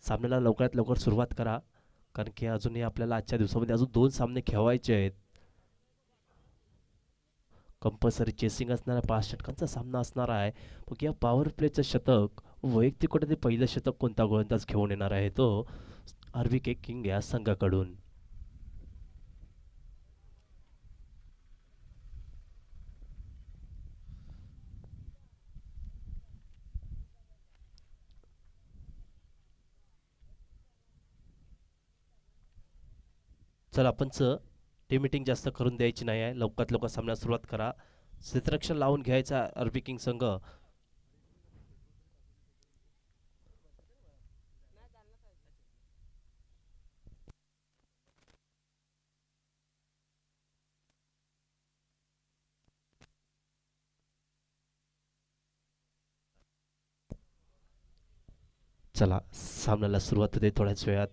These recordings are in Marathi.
सामन्याला लवकरात लवकर सुरुवात करा, कारण की अजूनही आपल्याला आजच्या दिवसामध्ये अजून 2 सामने खेळवायचे आहेत. कंपल्सरी चेसिंग असणारा 5 षटकांचा सामना असणार आहे. मग या पॉवर प्लेचं शतक वैयक्तिक कुठे ते पहिलं शतक कोणता गोलंदाज घेऊन येणार आहे तो आर-व्ही-के किंग या संघाकडून. चला पंच, टीम मीटिंग जास्त करून द्यायची नाही आहे. लवकरात लवकर सामन्याला सुरुवात करा. क्षेत्ररक्षण लावून घ्यायचा आर-व्ही किंग संघ. चला सामन्याला सुरुवात होते थोड्याच वेळात.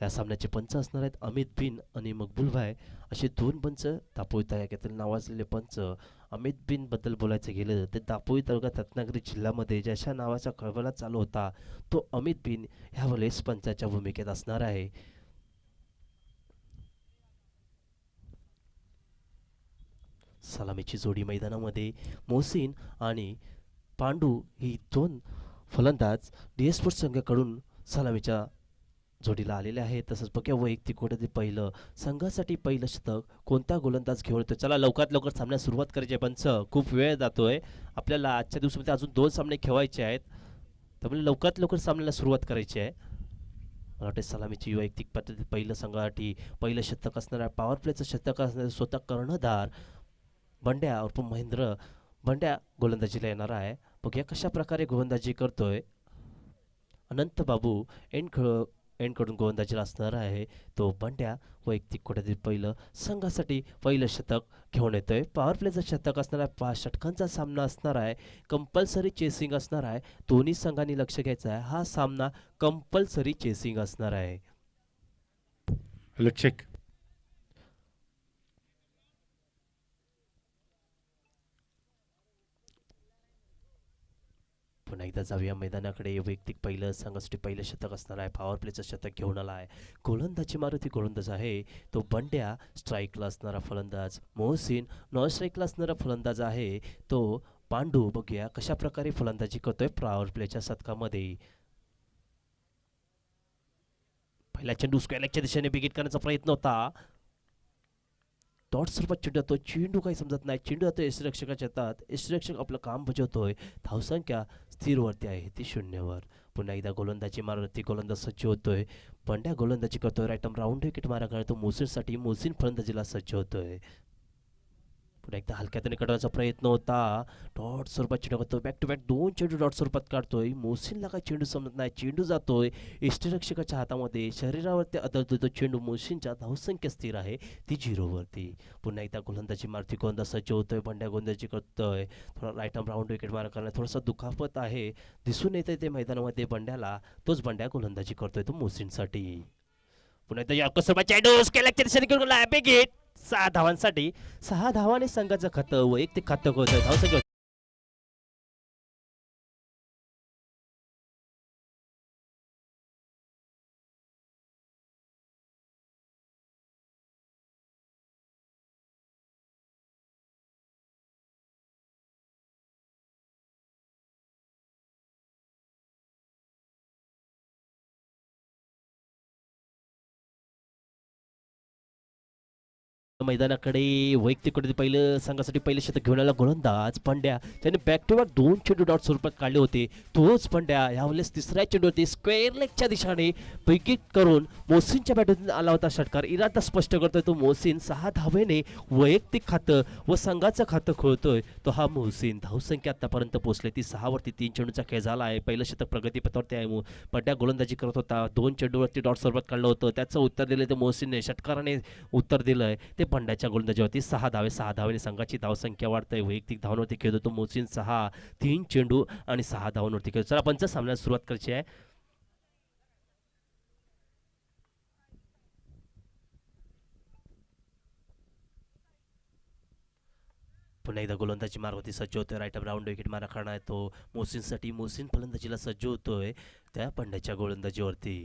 या सामन्याचे पंच असणार आहेत अमित बिन आणि मकबूल भाई, असे दोन पंच. दापोली तालुक्यातील नावाजलेले पंच. अमित बिन बद्दल बोलायचं गेलं तर दापोली तालुक्यात रत्नागिरी जिल्ह्यामध्ये ज्याच्या नावाचा कळवळा चालू होता तो अमित बिन ह्यावेळेस पंचाच्या भूमिकेत असणार आहे. सलामीची जोडी मैदानामध्ये मोहसिन आणि पांडू ही दोन फलंदाज डी स्पोर्ट्स संघाकडून सलामीच्या जोडीला आलेले आहे. तसंच बघ्या वैयक्तिक कोट्यातील पहिलं संघासाठी पहिलं शतक कोणता गोलंदाज घेऊन येतो. चला लवकरात लवकर सामन्यात सुरुवात करायची आहे पंच, खूप वेळ जातोय आपल्याला. आजच्या दिवसामध्ये अजून 2 सामने खेळवायचे आहेत, त्यामुळे लवकरात लवकर सामन्याला सुरुवात करायची आहे. मला वाटते सलामीची वैयक्तिक पद्धतीत पहिलं संघासाठी पहिलं शतक असणार आहे. पॉवर प्लेचं शतक असणार स्वतः कर्णधार बंड्या उर्फ महेंद्र बंड्या गोलंदाजीला येणार आहे. बघूया कशा प्रकारे गोलंदाजी करतोय. अनंत बाबू एंडकडून गोलंदाजीला असणार आहे तो बंड्या. वैयक्तिक कोट्यातील पहिलं संघासाठी पहिलं शतक घेऊन येतोय. पॉवर प्लेचं शतक असणार आहे. 5 षटकांचा सामना असणार आहे. कंपल्सरी चेसिंग असणार आहे. दोन्ही संघांनी लक्ष घ्यायचं आहे, हा सामना कंपल्सरी चेसिंग असणार आहे. Hello check. पुन्हा एकदा जाऊया मैदानाकडे. वैयक्तिक पहिलं संघासाठी पहिलं शतक असणार आहे. पॉवर प्लेचं शतक घेऊन आला आहे. गोलंदाजी मारुती गोलंदाज आहे तो बंड्या. स्ट्राईकला असणारा फलंदाज मोहसिन. नॉन स्ट्राईकला असणारा फलंदाज आहे तो पांडू. बघूया कशा प्रकारे फलंदाजी करतोय पॉवर प्लेच्या शतकामध्ये. पहिला चेंडू स्क्वेअर लेगच्या दिशेने बिगिट करण्याचा प्रयत्न होता. डॉट स्वरूपात चेंडू जातो. चेंडू काही समजत नाही. चेंडू जातो यष्टीरक्षकाच्या हातात. यष्टीरक्षक आपलं काम बजावतोय. धावसंख्या स्थिरवरती आहे ती 0वर. पुन्हा एकदा गोलंदाजी मारती गोलंदाज सज्ज होतोय. बंड्या गोलंदाजी करतोय. राईट आर्म राऊंड विकेट मारा करतो मोहसिनसाठी. मोहसिन फलंदाजीला सज्ज होतोय. पुन्हा एकदा हलक्यातने काढण्याचा प्रयत्न होता. डॉट स्वरूपात चेंडू करतो. बॅक टू बॅक 2 चेंडू डॉट स्वरूपात काढतोय. मोहसिनला काय चेंडू समजत नाही. चेंडू जातोय यष्टीरक्षकाच्या हातामध्ये. शरीरावरती आदळतोय तो चेंडू. मोहसिनच्या धावसंख्या स्थिर आहे ती 0वरती. पुन्हा एकदा गोलंदाजी मारती गोलंदाज सज्ज होतोय. बंड्या गोलंदाजी करतोय. थोडा राईट आर्म राऊंड विकेट मारा करण्यात थोडासा दुखापत आहे दिसून येतंय ते मैदानामध्ये बंड्याला. तोच बंड्या गोलंदाजी करतोय तो मोहसिनसाठी. पुन्हा एकदा या कसोबाच्या चेंडू स्केलच्या दिशेने घेऊन गेला. बिग 6 धावांसाठी. 6 धावाने संघाचं खातं वैयक्तिक खातं होतं. धावसंख्या मैदानाकडे. वैयक्तिक कोट्यातील पहिलं संघासाठी पहिलं शतक घेऊन आला गोलंदाज पंड्या. त्याने बॅक टू बॅक 2 चेंडू डॉट स्वरूपात काढले होते. तोच पंड्या यावेळेस तिसऱ्या चेंडूवरती स्क्वेअर लेगच्या दिशेने विकेट करून मोहसिनच्या बॅटून आला होता षटकार. इरादा स्पष्ट करतोय तो मोहसिन. 6 धावेने वैयक्तिक खातं व संघाचं खातं खोलतोय तो हा मोहसिन. धावसंख्या आतापर्यंत पोहोचली ती 6वरती. 3 चेंडूचा खेळ झाला आहे. पहिलं शतक प्रगतीपथावरती आहे. पंड्या गोलंदाजी करत होता. 2 चेंडूवरती डॉट स्वरूपात काढलं होतं. त्याचं उत्तर दिलं ते मोहसिनने. षटकाराने उत्तर दिलंय ते पंड्याच्या गोलंदाजीवरती. 6 धावे. 6 धावेने संघाची धावसंख्या वाढते. वैयक्तिक धावांवरती खेळतो तो मोहसिन. 6 3 चेंडू आणि 6 धावांवरती खेळतो. चला पंच सामन्याला सुरुवात करायची आहे. पुन्हा एकदा गोलंदाजी मार्गवरती सज्ज होतोय. राईट आर्म राऊंड विकेट मारा करणार तो मोहसिनसाठी. मोहसिन फलंदाजीला सज्ज होतोय त्या पंड्याच्या गोलंदाजीवरती.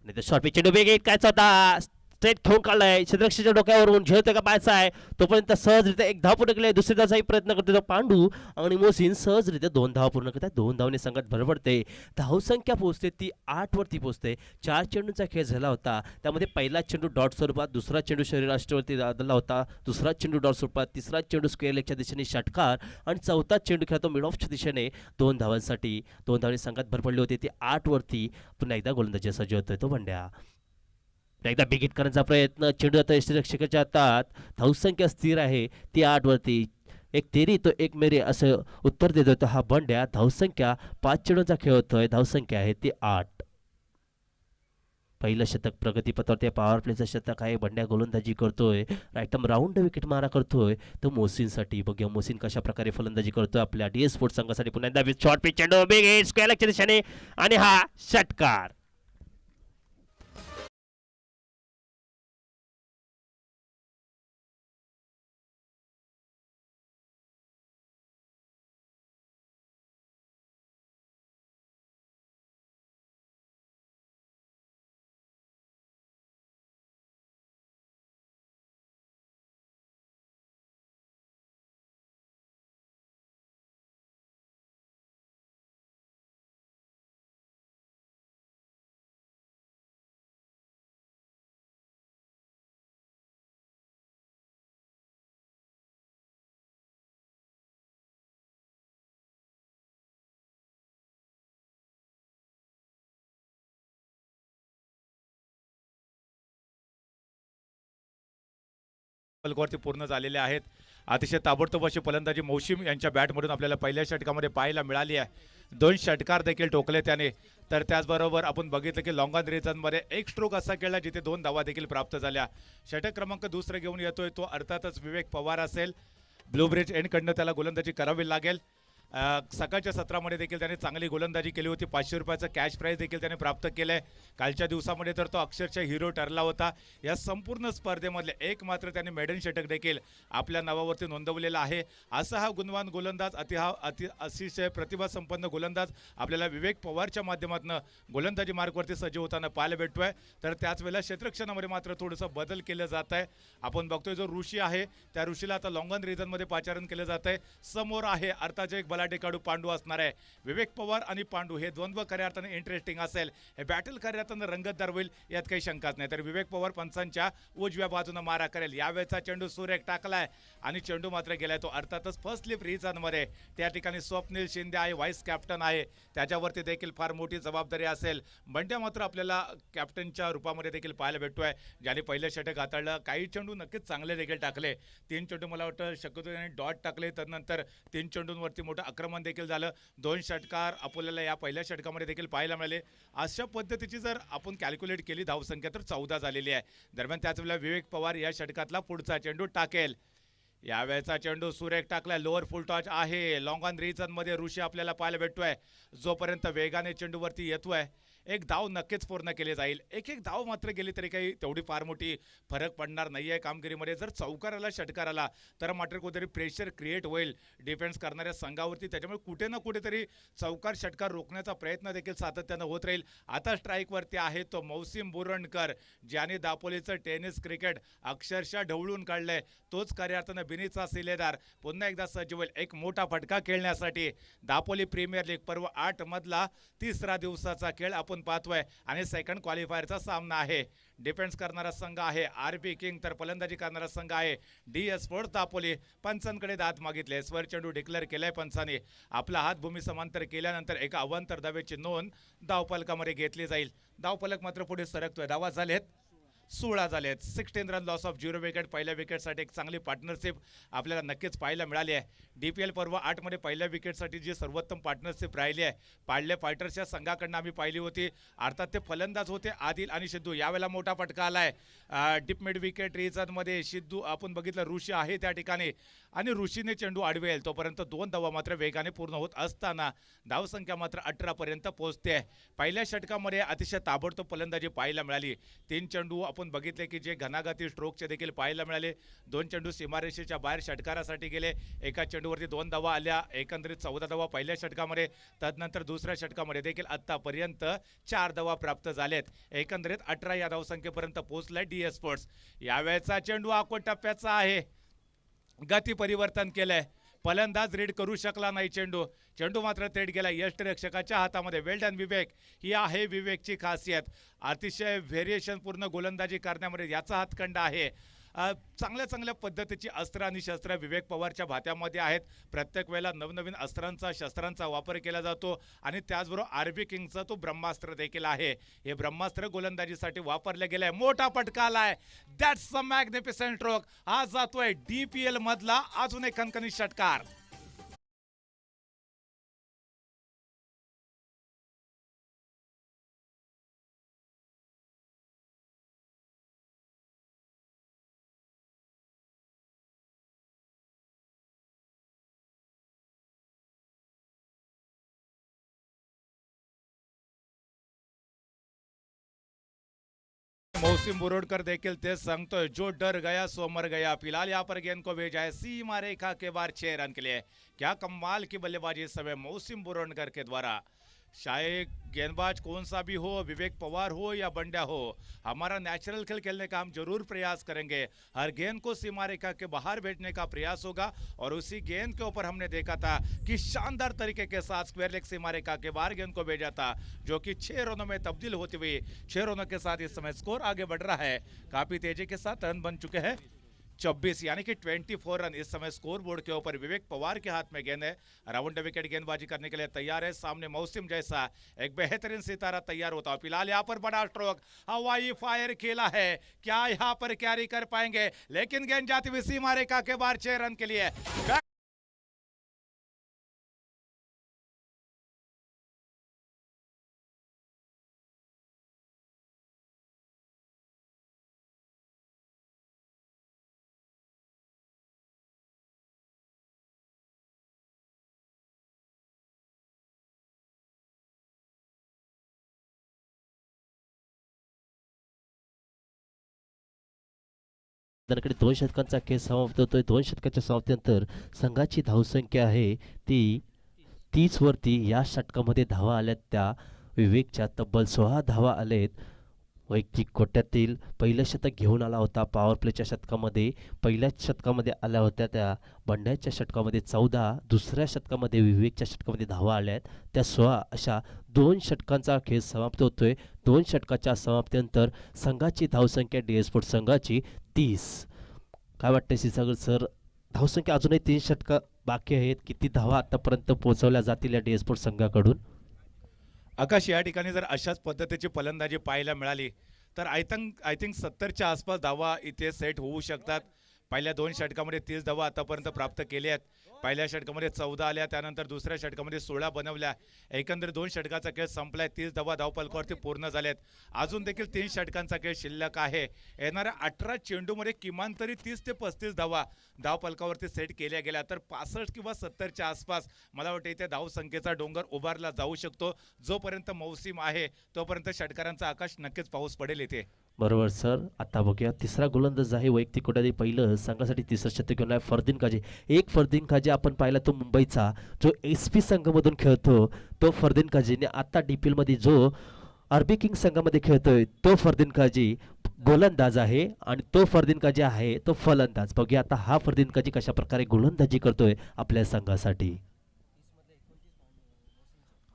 आणि शॉर्ट पिच चेंडू वेग काय होता स्ट्रेट घेऊन काढलाय क्षेत्ररक्षकाच्या डोक्यावरून झेलतोय का पायचा आहे तोपर्यंत सहजरित्या एक धाव पूर्ण केलाय. दुसरी धावचाही प्रयत्न करतोय तो पांडू आणि मोहसिन सहजरित्या 2 धावा पूर्ण करतात. 2 धावने संघात भर पडते. धावसंख्या पोहोचते ती 8 वरती पोहोचते. 4 चेंडूंचा खेळ झाला होता त्यामध्ये पहिला चेंडू डॉट स्वरूपात, दुसरा चेंडू शरीराष्ट्रवरती दादला होता, दुसरा चेंडू डॉट स्वरूपात, तिसरा चेंडू स्क्वेअर लेगच्या दिशेने षटकार आणि चौथा चेंडू खेळतो मिड ऑफच्या दिशेने 2 धावांसाठी. 2 धावने संघात भर पडली होती. ती 8 वरती पुन्हा एकदा गोलंदाजी सज्ज होतोय तो बंड्या. एकदा बिगिट करण्याचा प्रयत्न. चेंडू आता यष्टीरक्षकाच्या हातात. धावसंख्या स्थिर आहे ती 8 वरती. एक तेरी तो एक मेरी असं उत्तर देत होतं हा बंड्या. धावसंख्या 5 चेंडूंचा खेळ होतोय. धावसंख्या आहे ती 8. पहिलं शतक प्रगतीपथावरती पॉवर प्लेचं शतक आहे. बंड्या गोलंदाजी करतोय. राईट आर्म राऊंड विकेट मारा करतोय तो मोहसिनसाठी. बघूया मोहसिन कशा प्रकारे फलंदाजी करतोय आपल्या DS स्पोर्ट्स संघासाठी. पुन्हा एकदा शॉर्ट पिच चेंडू बिग हिट स्क्वेअर लेगच्या दिशेने आणि हा षटकार. वरती पूर्ण झालेले आहेत. अतिशय ताबडतोब अशी फलंदाजी मौशिम यांच्या बॅटमधून आपल्याला पहिल्या षटकामध्ये पाहायला मिळाली आहे. 2 षटकार देखील ठोकले त्याने. तर त्याचबरोबर आपण बघितलं की लॉंग ऑन रिझनमध्ये एक स्ट्रोक असा केला जिथे 2 धावा देखील प्राप्त झाल्या. षटक क्रमांक दुसरा घेऊन येतोय तो अर्थातच विवेक पवार असेल. ब्लू ब्रिज एंडकडनं त्याला गोलंदाजी करावी लागेल. सकाळच्या सत्रामध्ये देखील त्याने चांगली गोलंदाजी केली होती. 500 रुपयाचं कॅश प्राईज देखील त्याने प्राप्त केलंय. कालच्या दिवसामध्ये तर तो अक्षरशः हिरो ठरला होता. या संपूर्ण स्पर्धेमधले एक मात्र त्याने मेडन षटक देखील आपल्या नावावरती नोंदवलेला आहे. असा हा गुणवान गोलंदाज अतिशय प्रतिभासंपन्न गोलंदाज आपल्याला विवेक पवारच्या माध्यमातून गोलंदाजी मार्गवरती सज्ज होताना पाहायला भेटतोय. तर त्याच वेळेला क्षेत्ररक्षणामध्ये मात्र थोडंसं बदल केलं जात आहे. आपण बघतोय जो ऋषी आहे त्या ऋषीला आता लॉंग ऑन रिझनमध्ये पाचारण केलं जात आहे. समोर आहे अर्थाचे एक बलाढ्य खेळाडू पांडू असणार आहे. विवेक पवार आणि पांडू हे द्वंद्व खऱ्या अर्थाने इंटरेस्टिंग असेल. हे बॅटल खऱ्या अर्थाने रंगतदार होईल यात काही शंकाच नाही. तर विवेक पवार पंचांच्या उजव्या बाजूने मारा करेल. यावेळेचा चेंडू सुरेख टाकलाय आणि चेंडू मात्र गेलाय तो अर्थातच फर्स्ट स्लिप रिझनमध्ये. त्या ठिकाणी स्वप्नील शिंदे आहे, व्हाईस कॅप्टन आहे. त्याच्यावरती देखील फार मोठी जबाबदारी असेल. बंड्या मात्र आपल्याला कॅप्टनच्या रूपामध्ये देखील पाहायला भेटतोय. ज्याने पहिलं षटक हाताळलं. काही चेंडू नक्कीच चांगले देखील टाकले. 3 चेंडू मला वाटतं शक्यतो त्याने डॉट टाकले. त्यानंतर 3 चेंडूंवरती मोठं आक्रमण देखील झालं. 2 षटकार आपल्याला या पहिल्या षटकामध्ये देखील पाहायला मिळाले. अशा पद्धतीची जर आपण कॅल्क्युलेट केली धावसंख्या तर 14 झालेली आहे. दरम्यान त्याच वेळेला विवेक पवार या षटकातला पुढचा चेंडू टाकेल. यावेळेचा चेंडू सुरेख टाकलाय. लोअर फुल टॉच आहे. लॉंग ऑन रिझन मध्ये ऋषी आपल्याला पाहायला भेटतोय. जोपर्यंत वेगाने चेंडूवरती येतोय एक धाव नक्कीच पूर्ण केली जाईल. एक धाव मात्र गेली तरी काही तेवढी फार मोठी फरक पडणार नाही आहे कामगिरीमध्ये. जर चौकाराला षटकाराला तर मात्र कुठेतरी प्रेशर क्रिएट होईल डिफेन्स करणाऱ्या संघावरती. त्याच्यामुळे कुठे ना कुठेतरी चौकार षटकार रोखण्याचा प्रयत्न देखील सातत्यानं होत राहील. आता स्ट्राईकवरती आहे तो मौसिम बुरणकर ज्याने दापोलीचं टेनिस क्रिकेट अक्षरशः ढवळून काढलंय. तोच खऱ्या अर्थानं बिनीचा सिलेदार पुन्हा एकदा सज्ज होईल एक मोठा फटका खेळण्यासाठी. दापोली प्रीमियर लीग पर्व 8 मधला 3रा दिवसाचा खेळ आपण पाहतोय आणि सेकंड क्वालिफायरचा सामना आहे. डिफेन्स करणारा संघ आहे RP किंग तर फलंदाजी करणारा संघ आहे DS स्पोर्ट्स दापोली. पंचांकडे दाद मागितले. स्वर चेंडू डिक्लेअर केलाय पंचाने. आपला हात भूमी समांतर केल्यानंतर एक अवांतर धावेची नोंद धावफलकामध्ये घेतली जाईल. धावफलक मात्र पुढे सरकतोय. धावा झालेत 16 झालेत. 16 रन लॉस ऑफ 0 विकेट. पहिल्या विकेटसाठी एक चांगली पार्टनरशिप आपल्याला नक्कीच पाहायला मिळाली आहे. DPL पर्व 8 मध्ये पहिल्या विकेटसाठी जी सर्वोत्तम पार्टनरशिप राहिली आहे पाडले फायटर्सच्या संघाकडनं आम्ही पाहिली होती. अर्थात ते फलंदाज होते आदिल आणि सिद्धू. यावेळेला मोठा फटका आलाय डीप मिड विकेट रिझनमध्ये. सिद्धू आपण बघितलं ऋषी आहे त्या ठिकाणी आणि ऋषीने चेंडू अडवेल तोपर्यंत 2 धावा मात्र वेगाने पूर्ण होत असताना धावसंख्या मात्र 18 पर्यंत पोहोचते. पहिल्या षटकामध्ये अतिशय ताबडतोब फलंदाजी पाहायला मिळाली. 3 चेंडू आपण बघितले की जे घनाघाती स्ट्रोकचे देखील पाहायला मिळाले. 2 चेंडू सीमारेषेच्या बाहेर षटकारासाठी गेले. एका चेंडूवरती 2 धावा आल्या. एकंदरीत 14 धावा पहिल्या षटकामध्ये. तदनंतर दुसऱ्या षटकामध्ये देखील आतापर्यंत 4 धावा प्राप्त झालेत. एकंदरीत 18 या धावसंख्येपर्यंत पोहोचलाय DS स्पोर्ट्स. यावेळेचा चेंडू आखूड टप्प्याचा आहे. गती परिवर्तन केलंय. फलंदाज रीड करू शकला नाही चेंडू. चेंडू मात्र थेट गेला यष्टिरक्षकाच्या हातामध्ये. वेल डन विवेक. ही आहे विवेकची खासियत. अतिशय व्हेरिएशनपूर्ण गोलंदाजी करण्यामध्ये याचा हातखंडा आहे. चांगल्या पद्धतीची अस्त्र आणि शस्त्र विवेक पवारच्या भात्यामध्ये आहेत. प्रत्येक वेळेला नवनवीन अस्त्रांचा शस्त्रांचा वापर केला जातो आणि त्याचबरोबर आरबी किंगचा तो ब्रह्मास्त्र देखील आहे. हे ब्रह्मास्त्र गोलंदाजीसाठी वापरले गेले. मोठा फटका आलाय. That's a magnificent stroke. हा जातोय DPL मधला अजून एक खणखणीत षटकार. मौसिम बोरोडकर देखील तेच सांगतोय. जो डर गया सो मर गया. फिलहाल यहाँ पर गेंद को भेजा है सीमा रेखा के बाहर 6 रन के लिए. क्या कमाल की बल्लेबाजी इस समय मौसिम बोरोडकर के द्वारा. चाहे गेंदबाज कौन सा भी हो, विवेक पवार हो या बंड्या हो, हमारा नेचुरल खेल खेलने का हम जरूर प्रयास करेंगे. हर गेंद को सीमा रेखा के बाहर भेजने का प्रयास होगा और उसी गेंद के ऊपर हमने देखा था कि शानदार तरीके के साथ स्क्वायर लेग सीमा रेखा के बाहर गेंद को भेजा था, जो कि 6 रनों में तब्दील होती हुई 6 रनों के साथ इस समय स्कोर आगे बढ़ रहा है. काफी तेजी के साथ रन बन चुके हैं 24 यानी कि 24 रन इस समय स्कोर बोर्ड के ऊपर. विवेक पवार के हाथ में गेंद है. राउंड विकेट गेंदबाजी करने के लिए तैयार है. सामने मौसिम जैसा एक बेहतरीन सितारा तैयार होता है. फिलहाल यहाँ पर बड़ा स्ट्रोक हवाई फायर खेला है. क्या यहाँ पर कैरी कर पाएंगे, लेकिन गेंद जाती हुई सीमा रेखा के बाहर 6 रन के लिए. मैदानाकडे 2 षटकांचा खेळ समाप्त होतोय. 2 षटकाच्या समाप्तीनंतर संघाची धावसंख्या आहे ती 30 वरती. या षटकामध्ये धावा आल्यात त्या विवेकच्या तब्बल 16 धावा आलेत. वैयक्तिक कोट्यातील पहिलं शतक घेऊन आला होता पॉवर प्लेच्या शतकामध्ये. पहिल्याच शतकामध्ये आल्या होत्या त्या बंड्याच्या षटकामध्ये 14. दुसऱ्या शतकामध्ये विवेकच्या षटकामध्ये धावा आल्यात त्या 16. अशा 2 षटकांचा खेळ समाप्त होतोय. 2 षटकाच्या समाप्तीनंतर संघाची धावसंख्या DS स्पोर्ट्स संघाची 30. काय वाटतं क्षीरसागर सर, धावसंख्या अजूनही 3 षटकं बाकी आहेत. किती धावा आतापर्यंत पोहोचवल्या जातील या DS स्पोर्ट्स संघाकडून? आकाश, या ठिकाणी जर अशाच पद्धतीची फलंदाजी पाहायला मिळाली तर आय थिंक 70च्या आसपास धावा इथे सेट होऊ शकतात. पहिल्या 2 षटकामध्ये 30 धावा आतापर्यंत प्राप्त केल्या आहेत. पहिल्या षटकामध्ये 14 आल्या, त्यानंतर दुसऱ्या षटकामध्ये 16 बनवल्या. एकंदरीत 2 षटकाचा खेळ संपलाय. 30 धावा धावफलकावरती पूर्ण झाल्यात. अजून देखील 3 षटकांचा खेळ शिल्लक आहे. येणाऱ्या 18 चेंडूमध्ये किमान तरी 30 ते 35 धावा धावफलकावरती सेट केल्या गेल्या तर 65 किंवा 70च्या आसपास मला वाटतं इथे धावसंख्येचा डोंगर उभारला जाऊ शकतो. जोपर्यंत मौसम आहे तोपर्यंत षटकारांचा आकाश नक्कीच पाऊस पडेल इथे. बरोबर सर. आता बघूया तिसरा गोलंदाज आहे वैयक्तिक कोट्यातील पहिलं संघासाठी तिसरं शतक घेऊन आहे फरदीन काझी. एक फरदीन काझी आपण पाहिला तो मुंबईचा जो SP संघामधून खेळतो तो फरदीन काझीने आता DPL मध्ये जो आरबी किंग संघामध्ये खेळतोय तो फरदीन काझी गोलंदाज आहे आणि तो फरदीन काझी आहे तो फलंदाज. बघूया आता हा फरदीन काझी कशा प्रकारे गोलंदाजी करतोय आपल्या संघासाठी.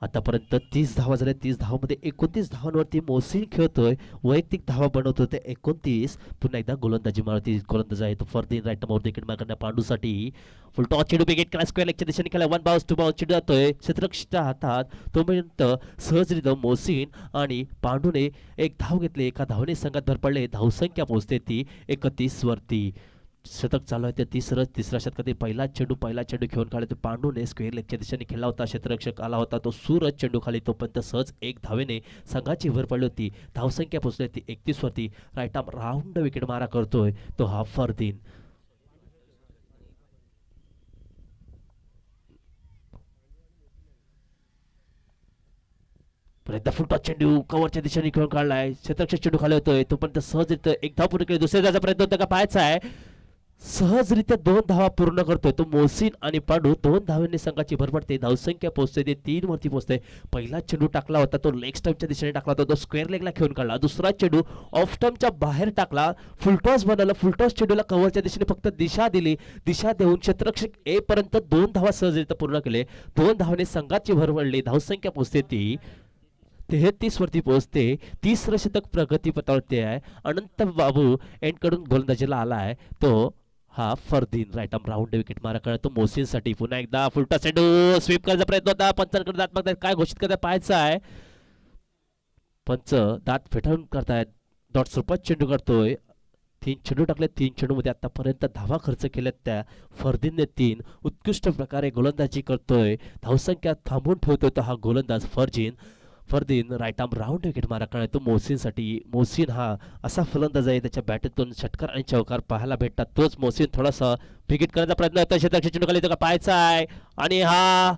आतापर्यंत 30 धावा झाल्या. 30 धावामध्ये 29 धावांवरती मोहसिन खेळतोय. वैयक्तिक धावा बनवतो ते 29. पुन्हा एकदा गोलंदाजी मारती गोलंदाज आहे तो फरदीन. राईट नंबर विकेट मारण्यासाठी पांडूसाठी फुल टॉस चेंडू विकेट केला. स्क्वेअर लेगच्या दिशेने खेळला. 1 बाउन्स 2 बाउन्स चेंडू जातोय क्षेत्ररक्षकाच्या हातात. तोपर्यंत सहजरित्या मोहसिन आणि पांडूने एक धाव घेतली. एका धावने संघात भर पडले. धावसंख्या पोहोचते ती 31 वरती. शतक चालू आहे ते तिसऱ्या शतकातील पहिला चेंडू घेऊन काढला तो पांडूने स्क्वेअर लेगच्या दिशेने खेळला होता. क्षेत्ररक्षक आला होता तो सूरज चेंडू खाली. तोपर्यंत सहज एक धावेने संघाची भर पडली होती. धावसंख्या पोहोचली ती 31 वरती. राईट आर्म राऊंड विकेट मारा करतोय तो हा फरदीन. एकदा फुलटॉस चेंडू कव्हरच्या दिशेने खेळून काढलाय, क्षेत्ररक्षक चेंडू खाली होतोय तोपर्यंत सहजरित्या एक धाव पूर्ण केली, दुसऱ्या धावाचा प्रयत्न होता का पाहायचा आहे, सहजरित्या 2 धावा पूर्ण करतोय तो मोहसिन आणि पांडू 2 धावांनी संघाची भर पडते, धावसंख्या पोहोचते ते 3 वरती पोहोचते. पहिला चेंडू टाकला होता तो लेग स्टंपच्या दिशेने टाकला होता, तो स्क्वेअर लेगला खेळून काढला, दुसरा चेंडू ऑफ स्टंपच्या बाहेर टाकला, फुलटॉस बनवलं, फुलटॉस चेंडूला कव्हरच्या दिशेने फक्त दिशा दिली, दिशा देऊन क्षेत्ररक्षक येईपर्यंत 2 धावा सहजरित्या पूर्ण केले, 2 धावांनी संघाची भर पडली, धावसंख्या पोहोचते ती 33 वरती पोहोचते. तिसरं शतक प्रगतीपथावरती आहे. अनंत बाबू एंडकडून गोलंदाजीला आलाय, तो हा Fardeen right arm round wicket मारा करतो मोहसिनसाठी. पुन्हा एकदा फुलटॉस चेंडू स्वीप करायचा प्रयत्न होता, पंचांकडे दात मागतायत, काय घोषित करताय पाहायचं आहे, पंच दात फेटाळून करतायत, डॉट स्वरूपात चेंडू करतोय, 3 चेंडू टाकले, 3 चेंडूमध्ये आतापर्यंत धावा खर्च केल्यात त्या फरदीनने 3. उत्कृष्ट प्रकारे गोलंदाजी करतोय, धावसंख्या थांबून ठेवतोय तो हा गोलंदाज Fardeen right arm round wicket मारा करतो मोहसिनसाठी. मोहसिन हा असा फलंदाज आहे, त्याच्या बॅटरीतून षटकार आणि चौकार पाहायला भेटतात, तोच मोहसिन थोडासा विकेट करण्याचा प्रयत्न होता, क्षेत्ररक्षक चेंडू खाली का पाहायचा आहे आणि हा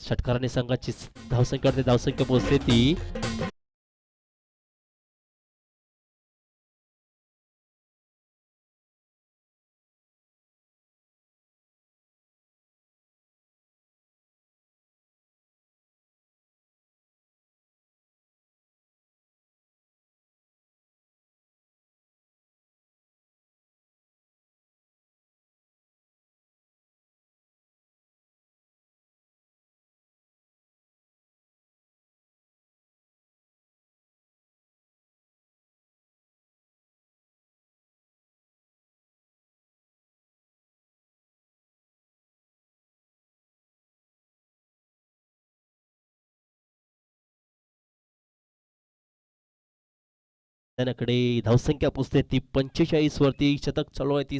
षटकाराने संघाची धावसंख्या पोहोचते ती त्याकडे धावसंख्या पोचते ती 45 वरती. शतक चालू आहे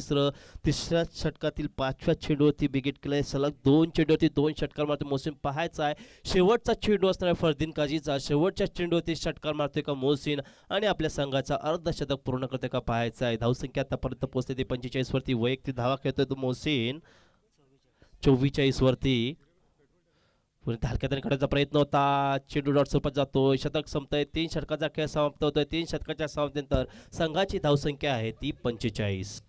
तिसऱ्या षटकातील 5व्या चेंडूवरती बिगेट केलंय, सलग 2 चेंडूवरती 2 षटकार मारतो मोहसिन. पाहायचा आहे शेवटचा चेंडू असणार आहे फरदीन काजीचा, शेवटच्या चेंडूवरती षटकार मारतोय का मोहसिन आणि आपल्या संघाचा अर्धशतक पूर्ण करतोय का पाहायचा आहे. धावसंख्या आतापर्यंत पोहोचते ती 45 वरती. वैयक्तिक धावा खेळतोय तो मोहसिन 44 वरती. हलक्यात काढायचा प्रयत्न होता, चेंडू डॉट स्वरूपात जातो, शतक संपतंय, 3 षटकाचा खेळ समाप्त होतोय. 3 षटकाच्या समाप्तीनंतर संघाची धावसंख्या आहे ती 45.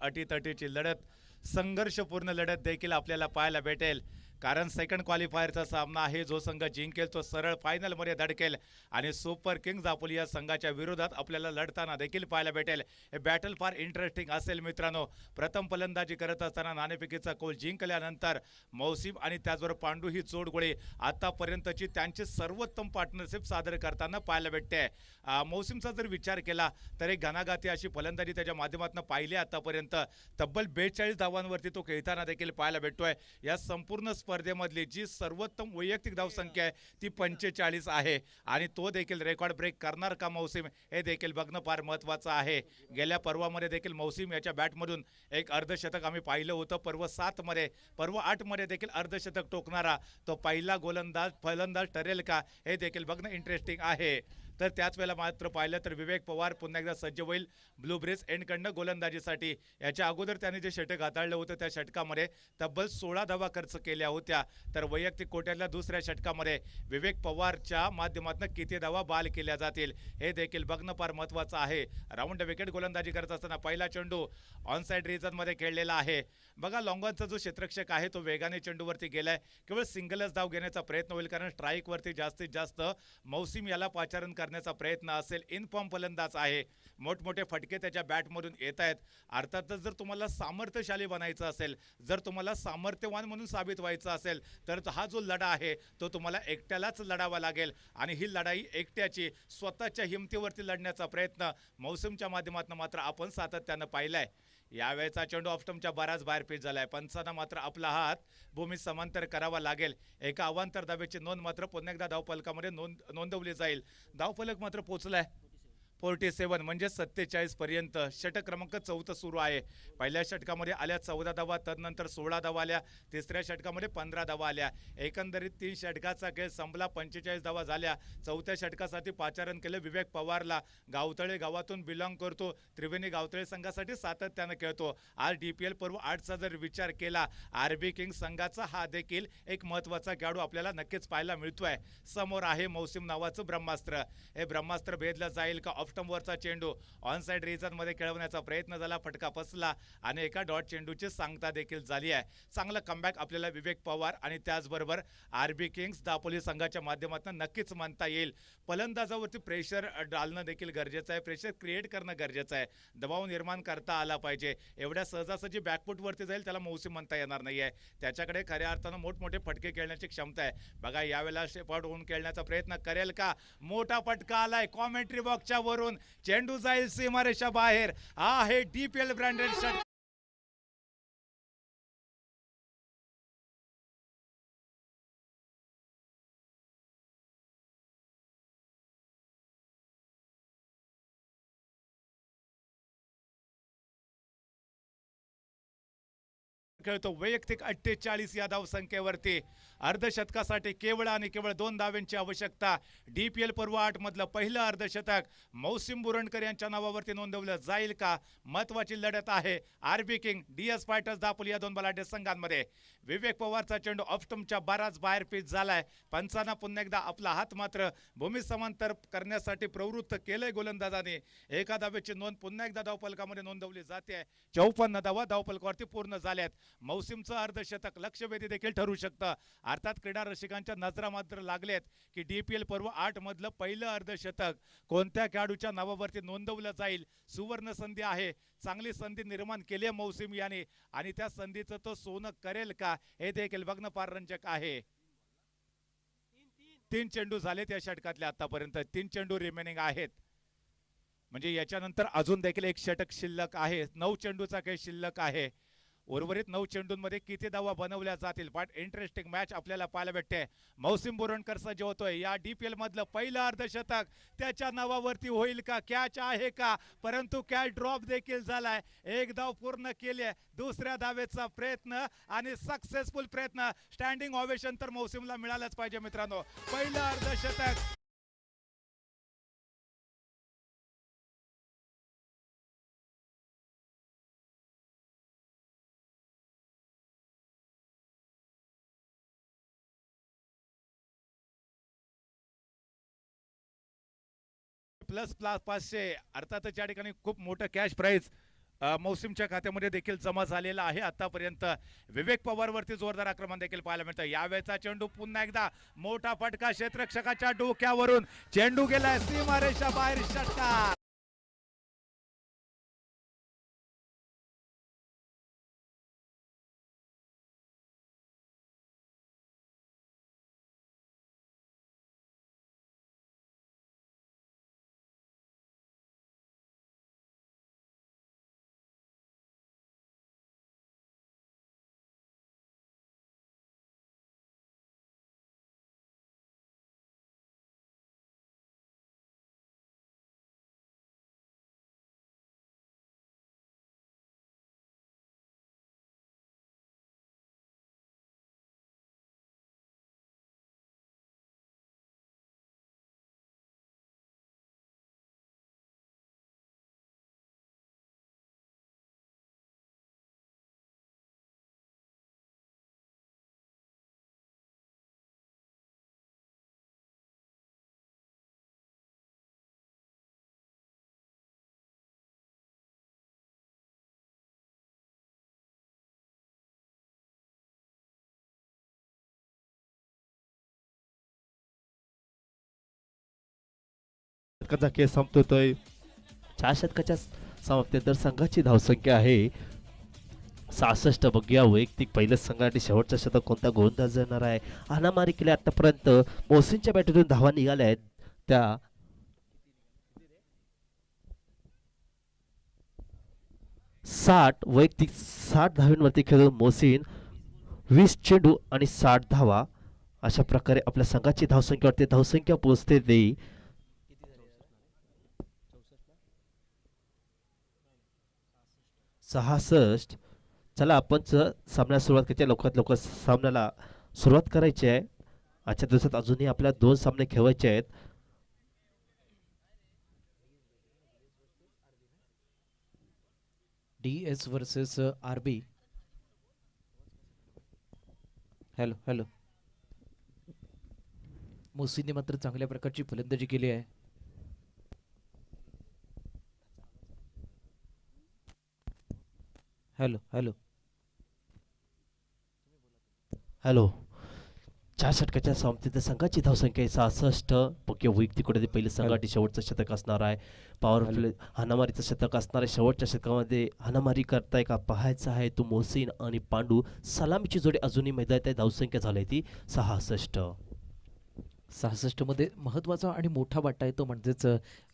अटीतटीची लढत, संघर्षपूर्ण लढत देखील आपल्याला पाहायला भेटेल, कारण सेकंड क्वालिफायरचा सामना आहे. जो संघ जिंकेल तो सरळ फायनलमध्ये धडकेल आणि सुपर किंग्ज दापोली या संघाच्या विरोधात आपल्याला लढताना देखील पाहायला भेटेल. हे बॅटल फार इंटरेस्टिंग असेल मित्रांनो. प्रथम फलंदाजी करत असताना नाणेफेकीचा कोल जिंकल्यानंतर मौसिम आणि त्याचबरोबर पांडू ही जोडगोळी आतापर्यंतची त्यांची सर्वोत्तम पार्टनरशिप सादर करताना पाहायला भेटते. मौसिमचा जर विचार केला तर एक घणाघाती अशी फलंदाजी त्याच्या माध्यमातून पाहिली आतापर्यंत. तब्बल 42 धावांवरती तो खेळताना देखील पाहायला भेटतोय. या संपूर्ण स्पर्धेमधली जी सर्वोत्तम वैयक्तिक धावसंख्या आहे ती 45 आहे आणि तो देखील रेकॉर्ड ब्रेक करणार का मौसिम, हे देखील बघणं फार महत्त्वाचं आहे. गेल्या पर्वामध्ये देखील मौसिम याच्या बॅटमधून एक अर्धशतक आम्ही पाहिलं होतं. पर्व 7 मध्ये, पर्व 8 मध्ये देखील अर्धशतक टोकणारा तो पहिला फलंदाज ठरेल का, हे देखील बघणं इंटरेस्टिंग आहे. तर त्याच वेळेला मात्र पाहिलं तर विवेक पवार पुन्हा एकदा सज्ज होईल ब्लू ब्रिज एंडकडनं गोलंदाजीसाठी. याच्या अगोदर त्याने जे षटक हाताळलं होतं त्या षटकामध्ये तब्बल 16 धावा खर्च केल्या होत्या. तर वैयक्तिक कोट्यातल्या दुसऱ्या षटकामध्ये विवेक पवारच्या माध्यमातून किती धावा बाल केल्या जातील, हे देखील बघणं फार महत्त्वाचं आहे. राऊंड विकेट गोलंदाजी करत असताना पहिला चेंडू ऑनसाइड रिजनमध्ये खेळलेला आहे. बघा लॉंगॉनचा जो क्षेत्ररक्षक आहे तो वेगाने चेंडूवरती गेलाय. केवळ सिंगलच धाव घेण्याचा प्रयत्न होईल, कारण स्ट्राईकवरती जास्तीत जास्त मौसिम याला पाचारण करण्याचा प्रयत्न असेल. इन फॉर्म फलंदाज आहे, मोठमोठे फटके त्याच्या बॅटमधून येत आहेत. अर्थातच जर तुम्हाला सामर्थ्यशाली बनायचं असेल, जर तुम्हाला सामर्थ्यवान म्हणून साबित व्हायचं असेल, तर हा जो लढा आहे तो तुम्हाला एकट्यालाच लढावा लागेल. आणि ही लढाई एकट्याची स्वतःच्या हिमतीवरती लढण्याचा प्रयत्न मौसमच्या माध्यमातून मात्र आपण सातत्यानं पाहिलाय. यावेळेचा चेंडू ऑफस्टंपच्या बराच बाहेर पिच झालाय. पंचांना मात्र आपला हात भूमी समांतर करावा लागेल. एका अवांतर धावेची नोंद मात्र पुन्हा एकदा धावफलकामध्ये नोंदवली जाईल. धावफलक मात्र पोहोचलाय 47 म्हणजे 47 पर्यंत. षटक क्रमांक 4 सुरू आहे. पहिल्या षटकामध्ये आल्या 14 धावा, तदनंतर 16 धावा आल्या, तिसऱ्या षटकामध्ये 15 धावा आल्या. एकंदरीत 3 षटकाचा खेळ संपला, 45 धावा झाल्या. चौथ्या षटकासाठी पाचारण केलं विवेक पवारला. गावतळे गावातून बिलॉंग करतो, त्रिवेणी गावतळे संघासाठी सातत्यानं खेळतो. आज DPL पर्व 8चा जर विचार केला, RB किंग संघाचा हा देखील एक महत्त्वाचा खेळाडू आपल्याला नक्कीच पाहायला मिळतोय. समोर आहे मौसिम नावाचं ब्रह्मास्त्र. हे ब्रह्मास्त्र भेदलं जाईल का? ऑफस्टंपवरचा चेंडू ऑन साइड रिजन मध्ये खेळवण्याचा प्रयत्न झाला, फटका बसला आणि एका डॉट चेंडूची सांगता देखील झाली आहे. चांगलं कमबॅक आपल्याला विवेक पवार आणि त्याचबरोबर RB किंग्स दापोली संघाच्या माध्यमातून नक्कीच म्हणता येईल. फलंदाजावरती प्रेशर डालणं देखील गरजेचं आहे, प्रेशर क्रिएट करणं गरजेचं आहे, दबाव निर्माण करता आला पाहिजे. एवढ्या सहजासहजी बॅकफुटवरती जाईल त्याला मौसिम म्हणता येणार नाही आहे. त्याच्याकडे खऱ्या अर्थानं मोठमोठे फटके खेळण्याची क्षमता आहे. बघा यावेळेला शेपट होऊन खेळण्याचा प्रयत्न करेल का? मोठा फटका आलाय कॉमेंट्री बॉक्सच्या वरून. चेंडू जाईल सीमारेषा बाहेर. हा आहे DPL ब्रँडेड षटकार. खेळतो वैयक्तिक 48 या धावसंख्येवरती. अर्धशतकासाठी केवळ आणि केवळ 2 धावांची आवश्यकता. DPL पर्व 8 मधलं पहिलं अर्धशतक मौसिम बुरणकर यांच्या नावावरती नोंदवलं जाईल का? महत्वाची लढत आहे RB king DS fighters Dapoli या दोन बलाढ्य संघांमध्ये. विवेक पवारचा चेंडू ऑफस्टंपच्या बराच बाहेर पिच झालाय. पंचांना पुन्हा एकदा आपला हात मात्र भूमी समांतर करण्यासाठी प्रवृत्त केलंय गोलंदाजाने. एका धावेची नोंद पुन्हा एकदा धावफलकामध्ये नोंदवली जाते. 54 धावा धावफलकावरती पूर्ण झाल्यात. मौसिमचं अर्धशतक लक्षवेधी देखील ठरू शकतं. अर्थात क्रीडा रसिकांच्या नजरा मात्र लागलेत की DPL पर्व 8 मधलं पहिलं अर्धशतक कोणत्या खेळाडूच्या नावावरती नोंदवलं जाईल. सुवर्ण संधी आहे, चांगली संधी निर्माण केली आहे मौसिम याने आणि त्या संधीचं तो सोनं करेल का हे देखील बघणं फार रंजक आहे. 3 चेंडू झालेत या षटकातले आतापर्यंत. 3 चेंडू रिमेनिंग आहेत, म्हणजे याच्यानंतर अजून देखील एक षटक शिल्लक आहे. 9 चेंडूचा खेळ शिल्लक आहे. उर्वरित 9 चेंडूंमध्ये किती धावा बनवल्या जातील, पण इंटरेस्टिंग मॅच आपल्याला पाहायला भेटते. मौसिम बोरणकर सज्ज होतोय. या DPL मधलं पहिलं अर्धशतक त्याच्या नावावरती होईल का? कॅच आहे का? परंतु कॅच ड्रॉप देखील झालाय. एक धाव पूर्ण केली आहे. दुसऱ्या धावेचा प्रयत्न आणि सक्सेसफुल प्रयत्न. स्टँडिंग ओवेशन तर मौसिमला मिळालंच पाहिजे मित्रांनो. पहिलं अर्धशतक प्लस 500 अर्थातच या ठिकाणी खूप मोठं कॅश प्राइज मौसिमच्या खात्यामध्ये देखील जमा झालेला आहे आतापर्यंत. विवेक पवारवरती जोरदार आक्रमण देखील पाहायला मिळतं. यावेळेचा चेंडू पुन्हा एकदा मोठा फटका क्षेत्ररक्षकाच्या डोक्यावरून. चेंडू गेलाय सीमारेषा बाहेर. षटकार. षटकाचा खेळ संपतोय. 4 षटकाच्या समाप्तीनंतर संघाची धावसंख्या आहे 66. बघूया वैयक्तिक पहिल्याच संघासाठी शेवटचं शतक कोणता गोलंदाज देणार आहे. हाणामारी केली आतापर्यंत मोहसिनच्या बॅटरीतून धावा निघाल्या आहेत त्या 60 वैयक्तिक 60 धावांवरती खेळून मोहसिन 20 चेंडू आणि 60 धावा अशा प्रकारे आपल्या संघाची धावसंख्येवरती धावसंख्या पोहोचते ते 66. चला आपण सामन्याला सुरुवात करायची लवकरात लवकर सामन्याला सुरुवात करायची आहे. आजच्या दिवसात अजूनही आपल्याला 2 सामने खेळवायचे आहेत. DS versus RB. Hello hello. मोहसिनने मात्र चांगल्या प्रकारची फलंदाजी केली आहे. Hello hello. हॅलो. 4 षटकाच्या समाप्तीत संघाची धावसंख्या आहे 66. पक्के वैयक्तिक कुठे पहिले संघासाठी शेवटचं शतक असणार आहे. पॉवरफुल हाणामारीचं शतक असणार आहे. शेवटच्या शतकामध्ये हाणामारी करताय का पाहायचं आहे. तो मोहसिन आणि पांडू सलामीची जोडी अजूनही मैदानात आहे. धावसंख्या झाली ती 66. 66 मध्ये महत्वाचा आणि मोठा वाटा आहे तो म्हणजेच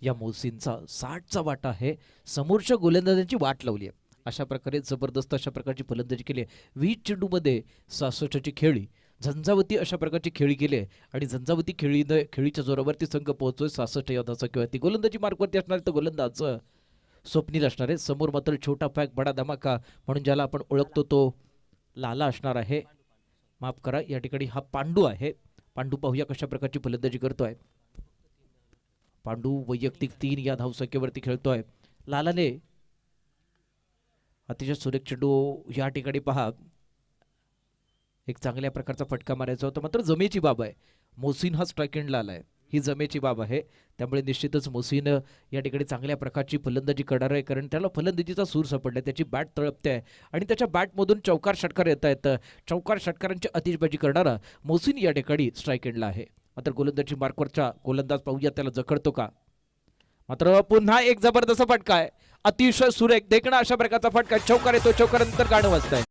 या मोहसिनचा 60चा वाटा आहे. समोरच्या गोलंदाजांची वाट लावली आहे. अशा प्रकारे जबरदस्त अशा प्रकारची फलंदाजी केली आहे. 20 चेंडूमध्ये 66ची खेळी. झंझावती अशा प्रकारची खेळी केली आहे आणि झंझावती खेळीच्या जोरावरती संघ पोहोचतोय 66 या धावांवरती. गोलंदाजी मार्कवरती असणार तर गोलंदाज स्वप्नील असणार आहे. समोर मात्र छोटा पॅक बडा धमाका म्हणून ज्याला आपण ओळखतो तो लाला असणार आहे. माफ करा, या ठिकाणी हा पांडू आहे. पांडू पाहूया कशा प्रकारची फलंदाजी करतोय. पांडू वैयक्तिक 3 या धावसंख्येवरती खेळतोय. लालाने अतिशय सुरेख चेंडू या ठिकाणी पहा एक चांगल्या प्रकारचा फटका मारायचा होता मात्र जमेची बाब आहे. मोहसिन हा स्ट्राईक एंडला आलाय, ही जमेची बाब आहे. त्यामुळे निश्चितच मोहसिन या ठिकाणी चांगल्या प्रकारची फलंदाजी करणार आहे कारण त्याला फलंदाजीचा सूर सापडलाय. त्याची बॅट तळपते आहे आणि त्याच्या बॅटमधून चौकार षटकार येत आहेत. चौकार षटकारांची आतिषबाजी करणारा मोहसिन या ठिकाणी स्ट्राईक एंडला आहे. मात्र गोलंदाजी मार्कवरचा गोलंदाज पाहूया त्याला जखडतो का. मात्र पुन्हा एक जबरदस्त फटका आहे. अतिशय सुरेख देखणा अशा प्रकारचा फटका. चौकार येतो, चौकारानंतर गाणं वाजतंय.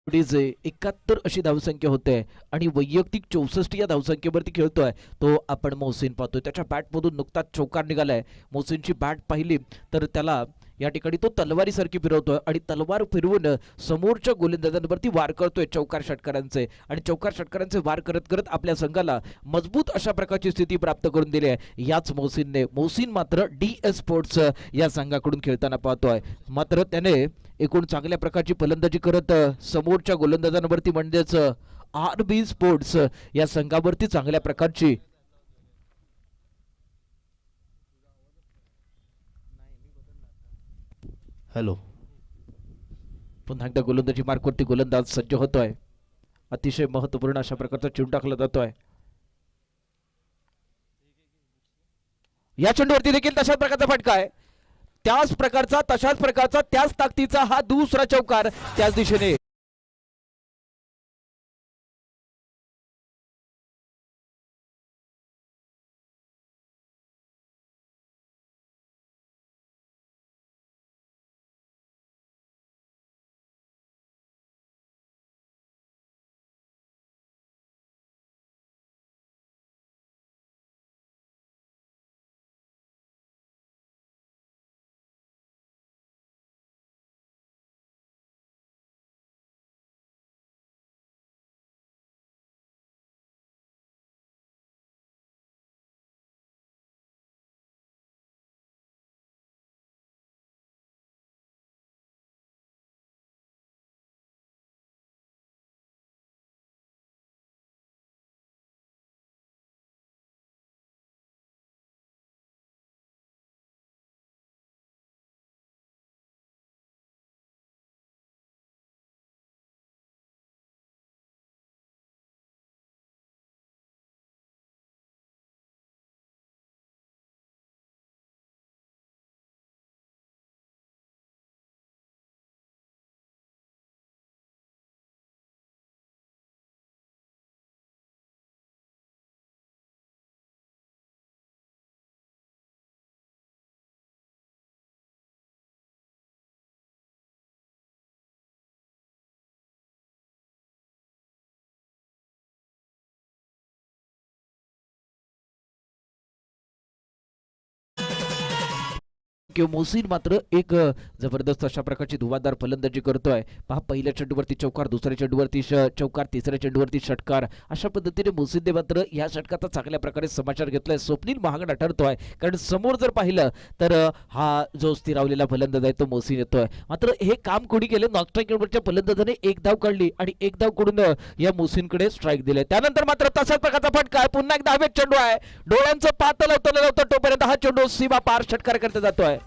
पुढे 71 अशी धावसंख्या होते आणि वैयक्तिक 64 या धावसंख्येवरती खेळतोय तो आपण मोहसिन पाहतोय. त्याच्या बॅटमधून नुकताच चौकार निघालाय. मोहसिनची बॅट पाहिली तर त्याला या ठिकाणी तो तलवारीसारखी फिरवतोय आणि तलवार फिरवून समोरच्या गोलंदाजांवरती वार करतोय चौकार षटकारांचे आणि चौकार षटकारांचे वार करत करत आपल्या संघाला मजबूत अशा प्रकारची स्थिती प्राप्त करून दिली आहे याच मोहसिनने. मोहसिन मात्र DS स्पोर्ट्स या संघाकडून खेळताना पाहतोय. मात्र त्याने एकूण चांगल्या प्रकारची फलंदाजी करत समोरच्या गोलंदाजांवरती म्हणजेच RB स्पोर्ट्स या संघावरती चांगल्या प्रकारची हॅलो. पुन्हा एकदा गोलंदाजी मार्कवरती गोलंदाज सज्ज होतोय. अतिशय महत्वपूर्ण अशा प्रकारचा चेंडू टाकला जातोय. या चेंडूवरती देखील तशाच प्रकारचा फटका आहे. त्याच प्रकारचा त्याच ताकदीचा हा दुसरा चौकार त्याच दिशेने किंवा मोसीन मात्र एक जबरदस्त अशा प्रकारची धुवाधार फलंदाजी करतोय. पहा, पहिल्या चेंडूवरती चौकार, दुसऱ्या चेंडूवरती चौकार, तिसऱ्या चेंडूवरती षटकार. अशा पद्धतीने मोसीनने मात्र या षटकाचा चांगल्या प्रकारे समाचार घेतलाय. स्वप्नील महागडा ठरतोय, कारण समोर जर पाहिलं तर हा जो स्थिरावलेला फलंदाज आहे तो मोसीन येतोय. मात्र हे काम कोणी केलं, नॉन स्ट्राईकवरच्या फलंदाजाने एक धाव काढली आणि एक धाव कडून या मोसीनकडे स्ट्राईक दिले. त्यानंतर मात्र तसाच प्रकारचा फटका आहे. पुन्हा एकदा हवेत चेंडू आहे, डोळ्यांचं पात लावता तोपर्यंत हा चेंडू सीमा पार षटकार करता जातोय.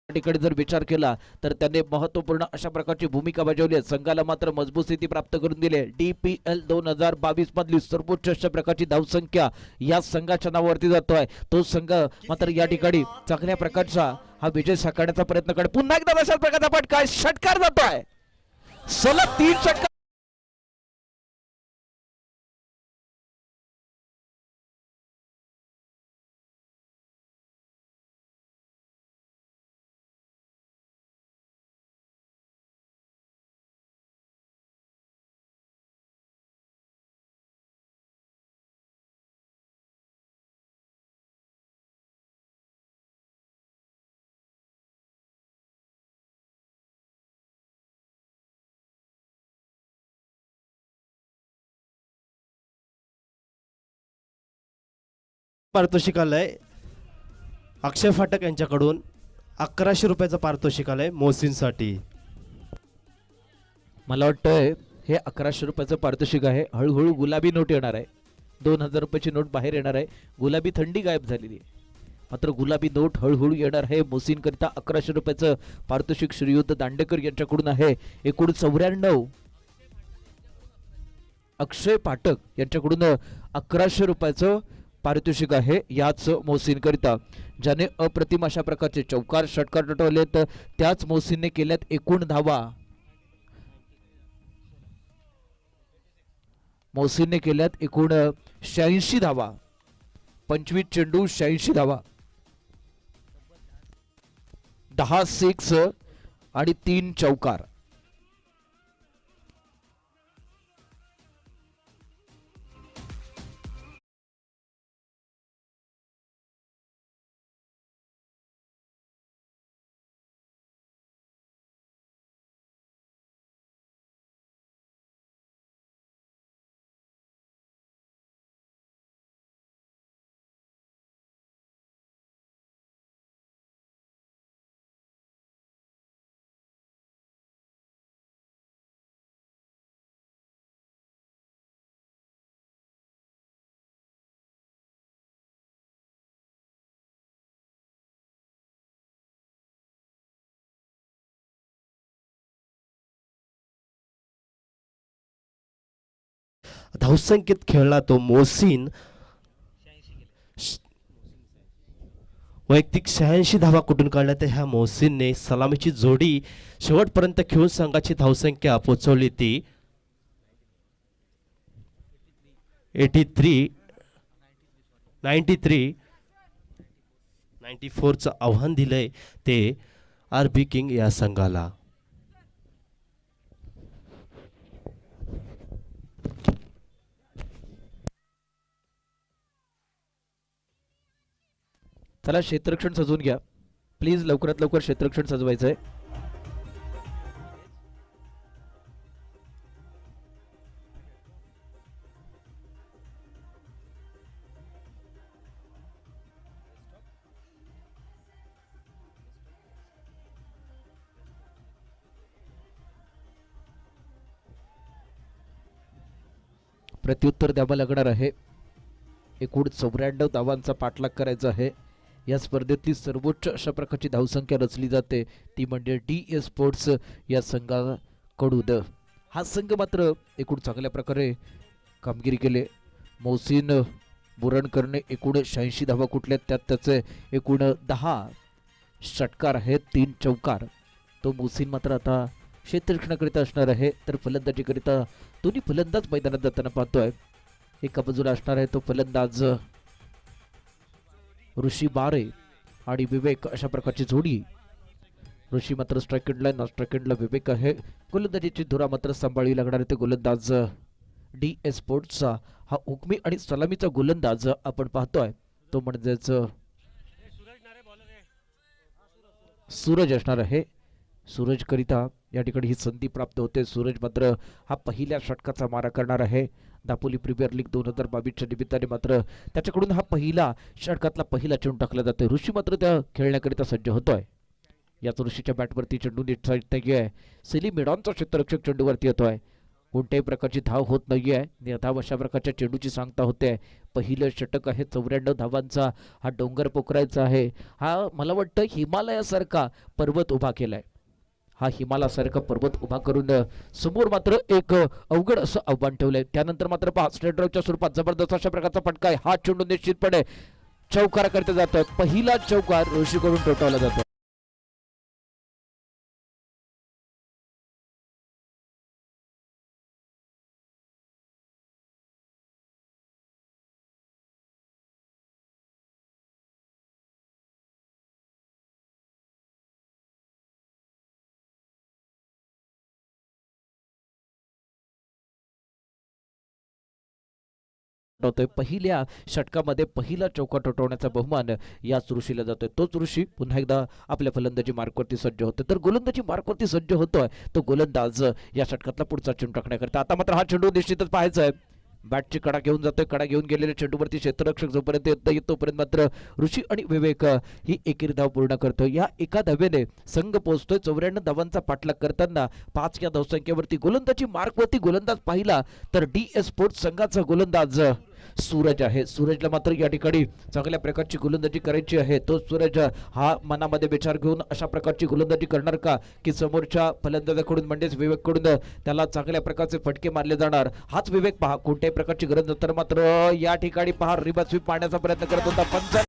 ठिकाणी जर विचार केला तर त्यांनी महत्वपूर्ण अशा प्रकारची भूमिका बजावली आहे. संघाला मात्र मजबूत स्थिती प्राप्त करून दिली. DPL 2022 मधली सर्वोच्च अशा प्रकारची धावसंख्या या संघाच्या नावावरती जातोय. तो संघ मात्र या ठिकाणी चांगल्या प्रकारचा हा विजय साकारण्याचा प्रयत्न करत. पुन्हा एकदा अशाच प्रकारचा फटका, षटकार जातोय. सलग 3 षटकार. पारितोषिक आलंय अक्षय फाटक यांच्याकडून. 1100 रुपयाचं पारितोषिक आलंय मोसीनसाठी. मला वाटतंय हे 1100 रुपयाचं पारितोषिक आहे. हळूहळू गुलाबी नोट येणार आहे. 2000 रुपयाची नोट बाहेर येणार आहे. गुलाबी थंडी गायब झालेली आहे, मात्र गुलाबी नोट हळूहळू येणार आहे. मोसीन करिता 1100 रुपयाचं पारितोषिक श्रीयुत दांडेकर यांच्याकडून आहे. एकूण 94. अक्षय पाठक यांच्याकडून 1100 रुपयाचं पारितोषिक आहे याच मोसीन करिता, ज्याने अप्रतिम अशा प्रकारचे चौकार षटकार टटवलेत. त्याच मोसीनने केल्यात एकूण धावा. मोसीनने केल्यात एकूण 86 धावा. 25 चेंडू 86 धावा, 10 सिक्स आणि 3 चौकार. धावसंख्येत खेळला तो मोसीन. वैयक्तिक 86 धावा कुठून काढल्या तर ह्या मोसीनने सलामीची जोडी शेवटपर्यंत खेळून संघाची धावसंख्या पोहोचवली. ती 94चं आव्हान दिलंय ते RB किंग या संघाला. चला क्षेत्ररक्षण सजवून घ्या प्लीज, लवकरात लवकर क्षेत्ररक्षण सजवायचं आहे. प्रत्युत्तर द्यावं लागणार आहे. एकूण 94 धावांचा पाठलाग करायचा आहे. या स्पर्धेतली सर्वोच्च अशा प्रकारची धावसंख्या रचली जाते ती म्हणजे DS स्पोर्ट्स या संघाकडून. हा संघ मात्र एकूण चांगल्या प्रकारे कामगिरी केले. मोहसिन बुरणकरने एकूण 86 धावा कुठल्या, त्यात त्याचे एकूण 10 षटकार आहे, 3 चौकार. तो मोहसिन मात्र आता क्षेत्ररक्षणाकरिता असणार आहे, तर फलंदाजीकरिता दोन्ही फलंदाज मैदानात जाताना पाहतोय. एका बाजूला असणार आहे तो फलंदाज ऋषी बारे आणि विवेक, अशा प्रकारची जोडी. ऋषी मात्र स्ट्राईक एंडला, स्ट्राईक एंडला विवेक आहे. गोलंदाजीची धुरा मात्र सांभाळावी लागणार आहे ते गोलंदाज डी स्पोर्ट्सचा हा हुकमी आणि सलामीचा गोलंदाज आपण पाहतोय, तो म्हणजेच सूरज असणार आहे. सूरज करिता या ठिकाणी ही संधी प्राप्त होते. सूरज मात्र हा पहिल्या षटकाचा मारा करणार आहे. दापोली प्रीमियर लीग 2022च्या निमित्ताने मात्र त्याच्याकडून हा पहिला षटकातला पहिला चेंडू टाकला जातोय. ऋषी मात्र त्या खेळण्याकरिता सज्ज होतोय. याच ऋषीच्या बॅटवरती चेंडू नीट आहे. सेली मेडॉनचा क्षेत्ररक्षक चेंडूवरती येतोय. कोणत्याही प्रकारची धाव होत नाहीये. धाव अशा प्रकारच्या चेंडूची सांगता होते. पहिलं षटक आहे, 94 धावांचा हा डोंगर पोखरायचा आहे. हा मला वाटतं हिमालयासारखा पर्वत उभा केलाय. हा हिमालयासारखा पर्वत उभा करून समोर मात्र एक अवघड असं आव्हान ठेवलंय. त्यानंतर मात्र पहा, स्ट्रेट ड्राईव्हच्या स्वरूपात जबरदस्त अशा प्रकारचा फटका आहे. हा चेंडू निश्चितपणे चौकार करता जातोय. पहिला चौकार ऋषीकडून टोटवला जातो. पहिल्या षटकामध्ये पहिला चौकार टोटवण्याचा बहुमान याच ऋषीला जातोय. तोच ऋषी पुन्हा एकदा आपल्या फलंदाजी मार्कवरती सज्ज होतोय. तर गोलंदाजी मार्कवरती सज्ज होतोय तो गोलंदाज या षटकातला पुढचा चेंडू टाकण्याकरता. आता मात्र हा चेंडू निश्चितच पाहायचा आहे. बॅटची कडा घेऊन जातोय. कडा घेऊन गेलेल्या चेंडूवरती क्षेत्ररक्षक जोपर्यंत येत तोपर्यंत मात्र ऋषी आणि विवेक ही एकेरी धाव पूर्ण करतोय. या एका धावेने संघ पोहोचतोय 94 धावांचा पाठलाग करताना 5 या धावसंख्येवरती. गोलंदाजी मार्कवरती गोलंदाज पाहिला तर डी स्पोर्ट्स संघाचा गोलंदाज सूरज आहे. सूरजला मात्र या ठिकाणी चांगल्या प्रकारची गोलंदाजी करायची आहे. तो सूरज हा मनामध्ये विचार घेऊन अशा प्रकारची गोलंदाजी करणार का की समोरच्या फलंदाजाकडून म्हणजेच विवेककडून त्याला चांगल्या प्रकारचे फटके मारले जाणार. हाच विवेक पहा, कोणत्याही प्रकारची गरज नंतर मात्र या ठिकाणी पहा रिवर्स स्वीप मारण्याचा प्रयत्न करत होता. पंच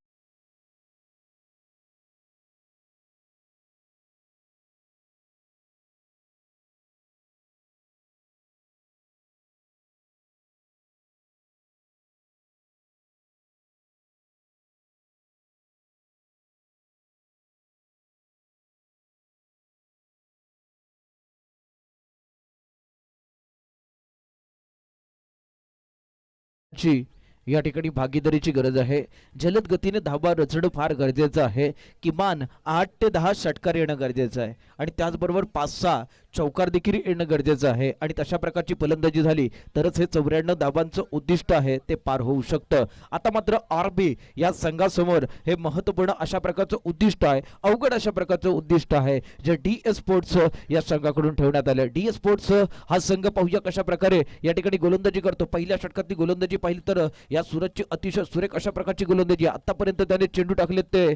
ची या ठिकाणी भागीदारीची गरज आहे. जलद गतीने धावा रचणं फार गरजेचं आहे. किमान 8 ते 10 षटकार येणं गरजेचं आहे आणि त्याचबरोबर 5-6 चौकार देखील येणं गरजेचं आहे. आणि तशा प्रकारची फलंदाजी झाली तरच हे 94 धावांचं उद्दिष्ट आहे ते पार होऊ शकतं. आता मात्र आरबी या संघासमोर हे महत्त्वपूर्ण अशा प्रकारचं उद्दिष्ट आहे, अवघड अशा प्रकारचं उद्दिष्ट आहे जे डी स्पोर्ट्स या संघाकडून ठेवण्यात आलं. डी स्पोर्ट्स हा संघ पाहूया कशा प्रकारे या ठिकाणी गोलंदाजी करतो. पहिल्या षटकातली गोलंदाजी पाहिली तर या सूरजची अतिशय सुरेख अशा प्रकारची गोलंदाजी. आतापर्यंत त्याने चेंडू टाकलेत ते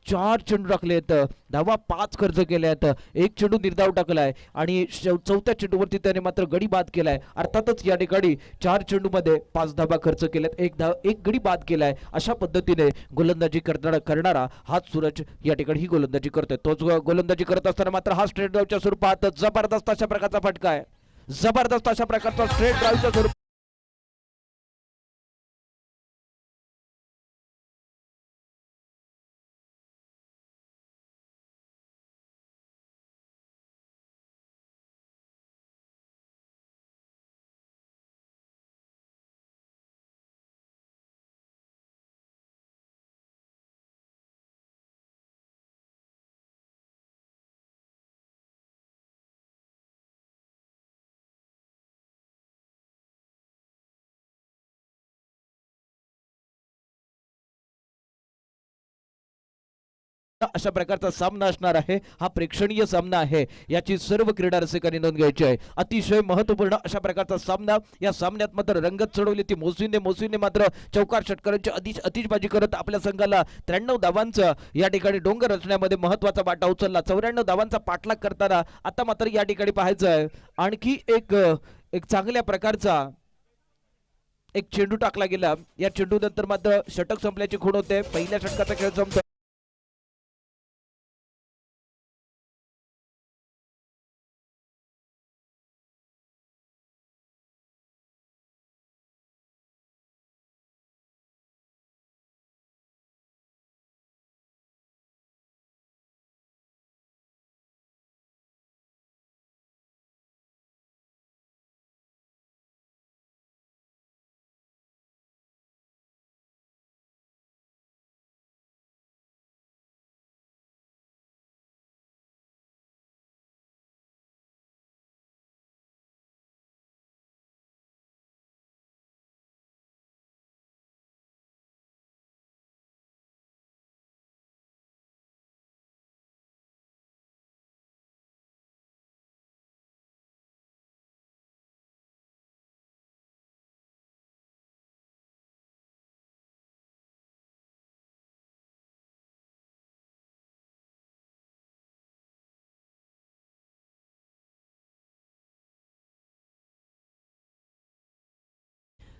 4 चेंडू टाकलेत, धावा 5 खर्च केल्यात, एक चेंडू निर्धाव टाकलाय आणि चौथ्या चेंडूवरती त्याने मात्र गडी बाद केलाय. अर्थातच या ठिकाणी 4 चेंडूमध्ये 5 धावा खर्च केल्यात, एक गडी बाद केलाय. अशा पद्धतीने गोलंदाजी करणारा हाच सूरज या ठिकाणी ही गोलंदाजी करतोय. तोच गोलंदाजी करत असताना मात्र हा स्ट्रेट ड्राईव्हच्या स्वरूपात जबरदस्त अशा प्रकारचा फटका आहे. जबरदस्त अशा प्रकारचा स्ट्रेट ड्राईव्हच्या स्वरूपात अशा प्रकारचा सामना असणार आहे. हा प्रेक्षणीय सामना आहे, याची सर्व क्रीडा रसिकांनी नोंद घ्यायची आहे. अतिशय महत्त्वपूर्ण अशा प्रकारचा सामना. या सामन्यात मात्र रंगत चढवली ती मोहसिनने मात्र चौकार षटकारांची आतिषबाजी करत आपल्या संघाला 93 धावांचा या ठिकाणी डोंगर रचण्यामध्ये महत्त्वाचा वाटा उचलला. 94 धावांचा पाठलाग करताना आता मात्र या ठिकाणी पाहायचं आहे आणखी एक चांगल्या प्रकारचा एक चेंडू टाकला गेला. या चेंडू नंतर मात्र षटक संपल्याची खूण होते. पहिल्या षटकाचा खेळ संपतो.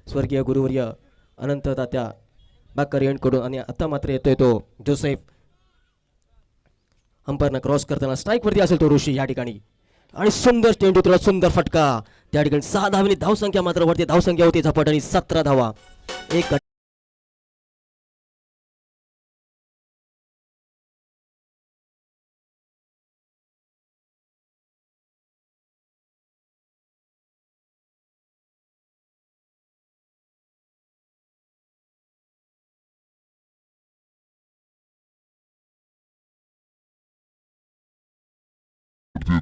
स्वर्गीय गुरुवर्य अनंत तात्या बाकर यांकडून. आणि आता मात्र येतोय तो जोसेफ. अंपायरनं क्रॉस करताना स्ट्राईकवरती असेल तो ऋषी या ठिकाणी. आणि सुंदर चेंडू, तुला सुंदर फटका त्या ठिकाणी. 6 धावांनी धावसंख्या मात्र वरती धावसंख्या होती झपाट आणि 17 धावा. एक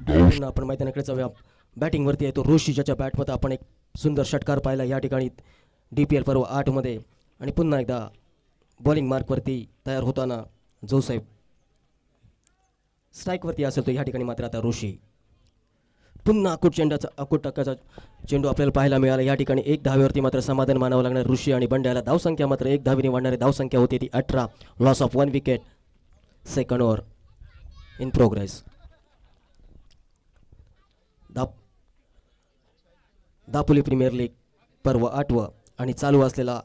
पुन्हा आपण मैदानाकडे जाऊया. बॅटिंगवरती आहे तो ऋषी, ज्याच्या बॅटमध्ये आपण एक सुंदर षटकार पाहिला या ठिकाणी DPL पर्व 8 मध्ये. आणि पुन्हा एकदा बॉलिंग मार्कवरती तयार होताना जोसेफ. स्ट्राईकवरती असेल तो या ठिकाणी मात्र आता ऋषी. पुन्हा अकूट टक्क्याचा चेंडू आपल्याला पाहायला मिळाला या ठिकाणी. 1 धावेवरती मात्र समाधान मानावं लागणार ऋषी आणि बंड्याला. धावसंख्या मात्र 1 धावेने वाढणारी धावसंख्या होती ती 18. Loss of 1 wicket. Second over in progress. Dapoli premier league पर्व 8 आणि चालू असलेला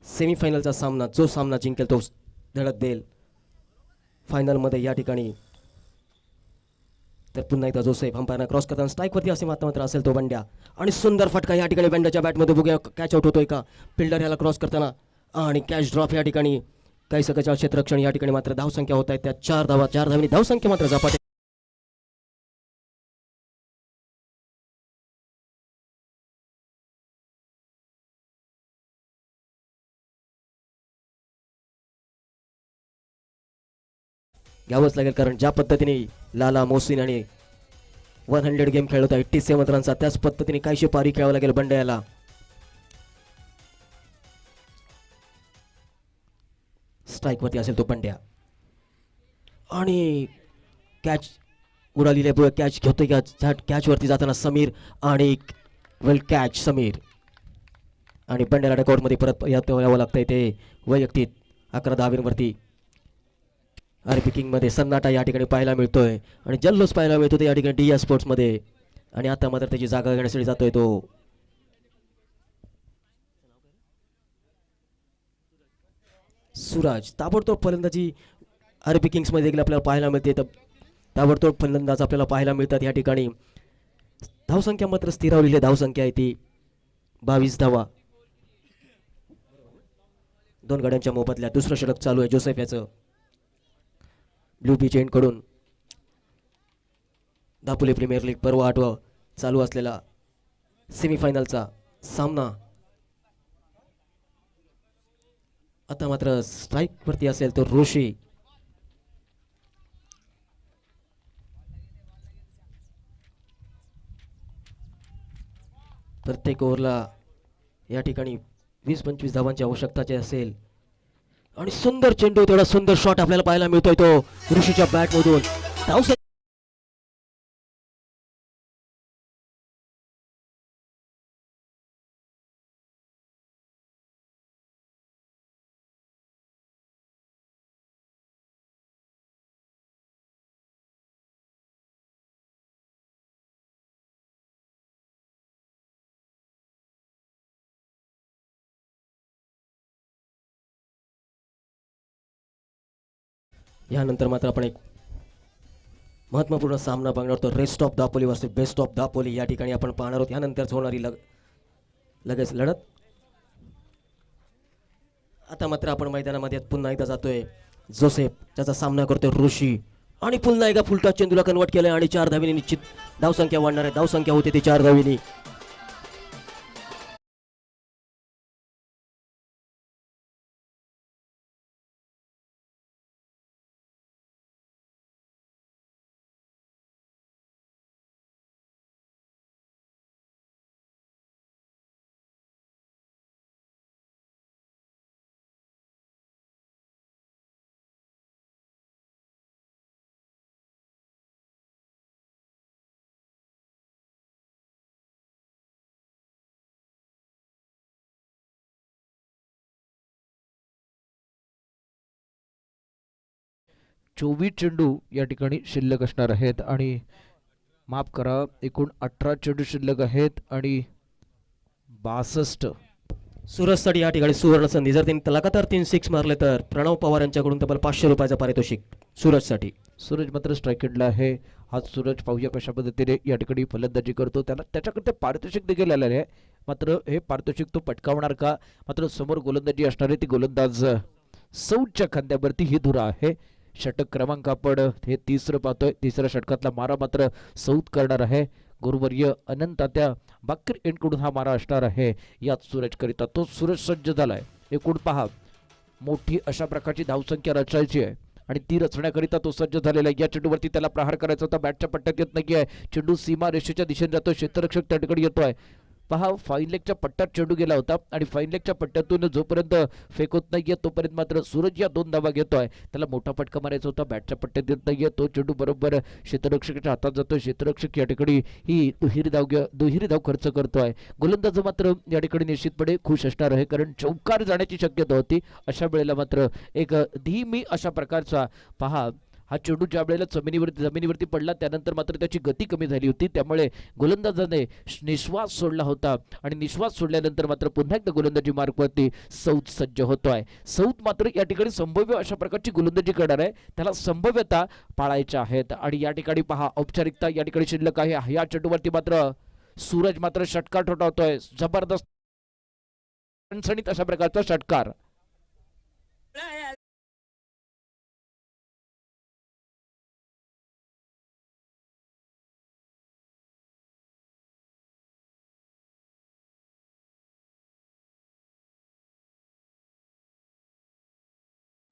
सेमीफायनलचा सामना, जो सामना जिंकेल तो धडक देईल फायनलमध्ये या ठिकाणी. तर पुन्हा एकदा जोसेफ अंपायरनं क्रॉस करताना स्ट्राईकवरती असे मात्र असेल तो बंड्या. आणि सुंदर फटका या ठिकाणी बंड्याच्या बॅटमध्ये. बघूया कॅच आउट होतोय का फिल्डर याला क्रॉस करताना. आणि कॅच ड्रॉप या ठिकाणी. काही सकाळच्या क्षेत्ररक्षण या ठिकाणी मात्र धावसंख्या होत आहे त्या 4 धावा. 4 धावांनी धावसंख्या मात्र झपाट. घ्यावंच लागेल कारण ज्या पद्धतीने लाला मोहसिन आणि 100 गेम खेळत आहे 87 रनचा, त्याच पद्धतीने काहीशी पारी खेळावं लागेल बंड्याला. स्ट्राईकवरती असेल तो बंड्या. आणि कॅच उडालेली आहे. कॅच घेतोय का कॅचवरती जाताना समीर. आणि वेल कॅच समीर. आणि बंड्याला डकआउटमध्ये परत यावं लागतंय ते वैयक्तिक 11 धावांवरती. आरपी किंगमध्ये सन्नाटा या ठिकाणी पाहायला मिळतोय आणि जल्लोष पाहायला मिळतो ते या ठिकाणी DIA स्पोर्ट्समध्ये. आणि आता मात्र त्याची जागा घेण्यासाठी जातोय तो सूरज. ताबडतोब फलंदाजी आरपी किंग्समध्ये देखील आपल्याला पाहायला मिळते. ताबडतोब फलंदाज आपल्याला पाहायला मिळतात या ठिकाणी. धावसंख्या मात्र स्थिरावलेली धावसंख्या आहे ती 22 धावा. 2 गड्यांच्या मोबदल्यात दुसरं षटक चालू आहे जोसेफ याचं. ब्लू बी चेंड कडून दापोली प्रीमियर लीग पर्व 8 चालू असलेला सेमीफायनलचा सामना. आता मात्र स्ट्राईक वरती असेल तो ऋषी. प्रत्येक ओव्हरला या ठिकाणी 20-25 धावांची आवश्यकता असेल. आणि सुंदर चेंडू, तेवढा सुंदर शॉट आपल्याला पाहायला मिळतोय तो ऋषीच्या बॅटमधून. यानंतर मात्र आपण एक महत्त्वपूर्ण सामना बघणार आहोत. Rest of Dapoli versus best of Dapoli या ठिकाणी आपण पाहणार आहोत. यानंतर होणारी लगेच लढत. आता मात्र आपण मैदानामध्ये पुन्हा एकदा जातोय जोसेफ, त्याचा सामना करतोय ऋषी. आणि पुन्हा एकदा फुलटॉस चेंडूला कन्वर्ट केलंय आणि 4 धावींनी निश्चित धावसंख्या वाढणार आहे. धावसंख्या होती ती 4 धावींनी. चोवीस चेंडू या ठिकाणी शिल्लक असणार आहेत आणि माफ करा एकूण 18 चेंडू शिल्लक आहेत आणि 62. सुरजसाठी या ठिकाणी सुवर्ण संधी. जर त्यांनी लगातार 3 सिक्स मारले तर प्रणव पवार यांच्याकडून तब्बल 500 रुपयाचं पारितोषिक सुरजसाठी. सूरज मात्र स्ट्राईक एंडला आहे. हा सूरज पाहूया कशा पद्धतीने या ठिकाणी फलंदाजी करतो. त्याला त्याच्याकडे पारितोषिक देखील आलेले आहे. मात्र हे पारितोषिक तो पटकावणार का? मात्र समोर गोलंदाजी असणारे ती गोलंदाज सौदच्या खांद्यावरती ही धुरा आहे. षटक क्रमांक आपण हे तिसरं पाहतोय. तिसऱ्या षटकातला मारा मात्र सौद करणार आहे. गुरुवर्य अनंत त्या बाकर एंडकडून हा मारा असणार आहे यात सूरज करिता. तो सूरज सज्ज झालाय. एकूण पहा, मोठी अशा प्रकारची धावसंख्या रचायची आहे आणि ती रचण्याकरिता तो सज्ज झालेला आहे. या चेंडूवरती त्याला प्रहार करायचा होता. बॅटच्या पट्ट्यात येत नाही आहे. चेंडू सीमा रेषेच्या दिशेने जातोय. क्षेत्ररक्षक त्या ठिकाणी येतोय. पहा, फाईन लेगच्या पट्ट्यात चेंडू गेला होता आणि फाईन लेगच्या पट्ट्यातून जोपर्यंत फेक होत नाहीये तोपर्यंत मात्र सूरज या 2 धावा घेतोय. त्याला मोठा फटका मारायचा होता. बॅटच्या पट्ट्यात येत नाहीये. तो चेंडू बरोबर क्षेत्ररक्षकाच्या हातात जातोय. क्षेत्ररक्षक या ठिकाणी ही दुहेरी धाव खर्च करतोय. गोलंदाज मात्र या ठिकाणी निश्चितपणे खुश असणार आहे कारण चौकार जाण्याची शक्यता होती. अशा वेळेला मात्र एक धीमी अशा प्रकारचा पहा, हा चेंडू ज्या वेळेला जमिनीवरती पडला त्यानंतर मात्र त्याची गती कमी झाली होती. त्यामुळे गोलंदाजाने निश्वास सोडला होता आणि निश्वास सोडल्यानंतर मात्र पुन्हा एकदा गोलंदाजी मार्गवरती सौद सज्ज होतोय. सौद मात्र या ठिकाणी संभाव्य अशा प्रकारची गोलंदाजी करणार आहे. त्याला संभाव्यता पाळायच्या आहेत आणि या ठिकाणी पहा, औपचारिकता या ठिकाणी शिल्लक आहे. या चेंडूवरती मात्र सूरज मात्र षटकार ठोठावतोय. जबरदस्त सणसणीत अशा प्रकारचा षटकार.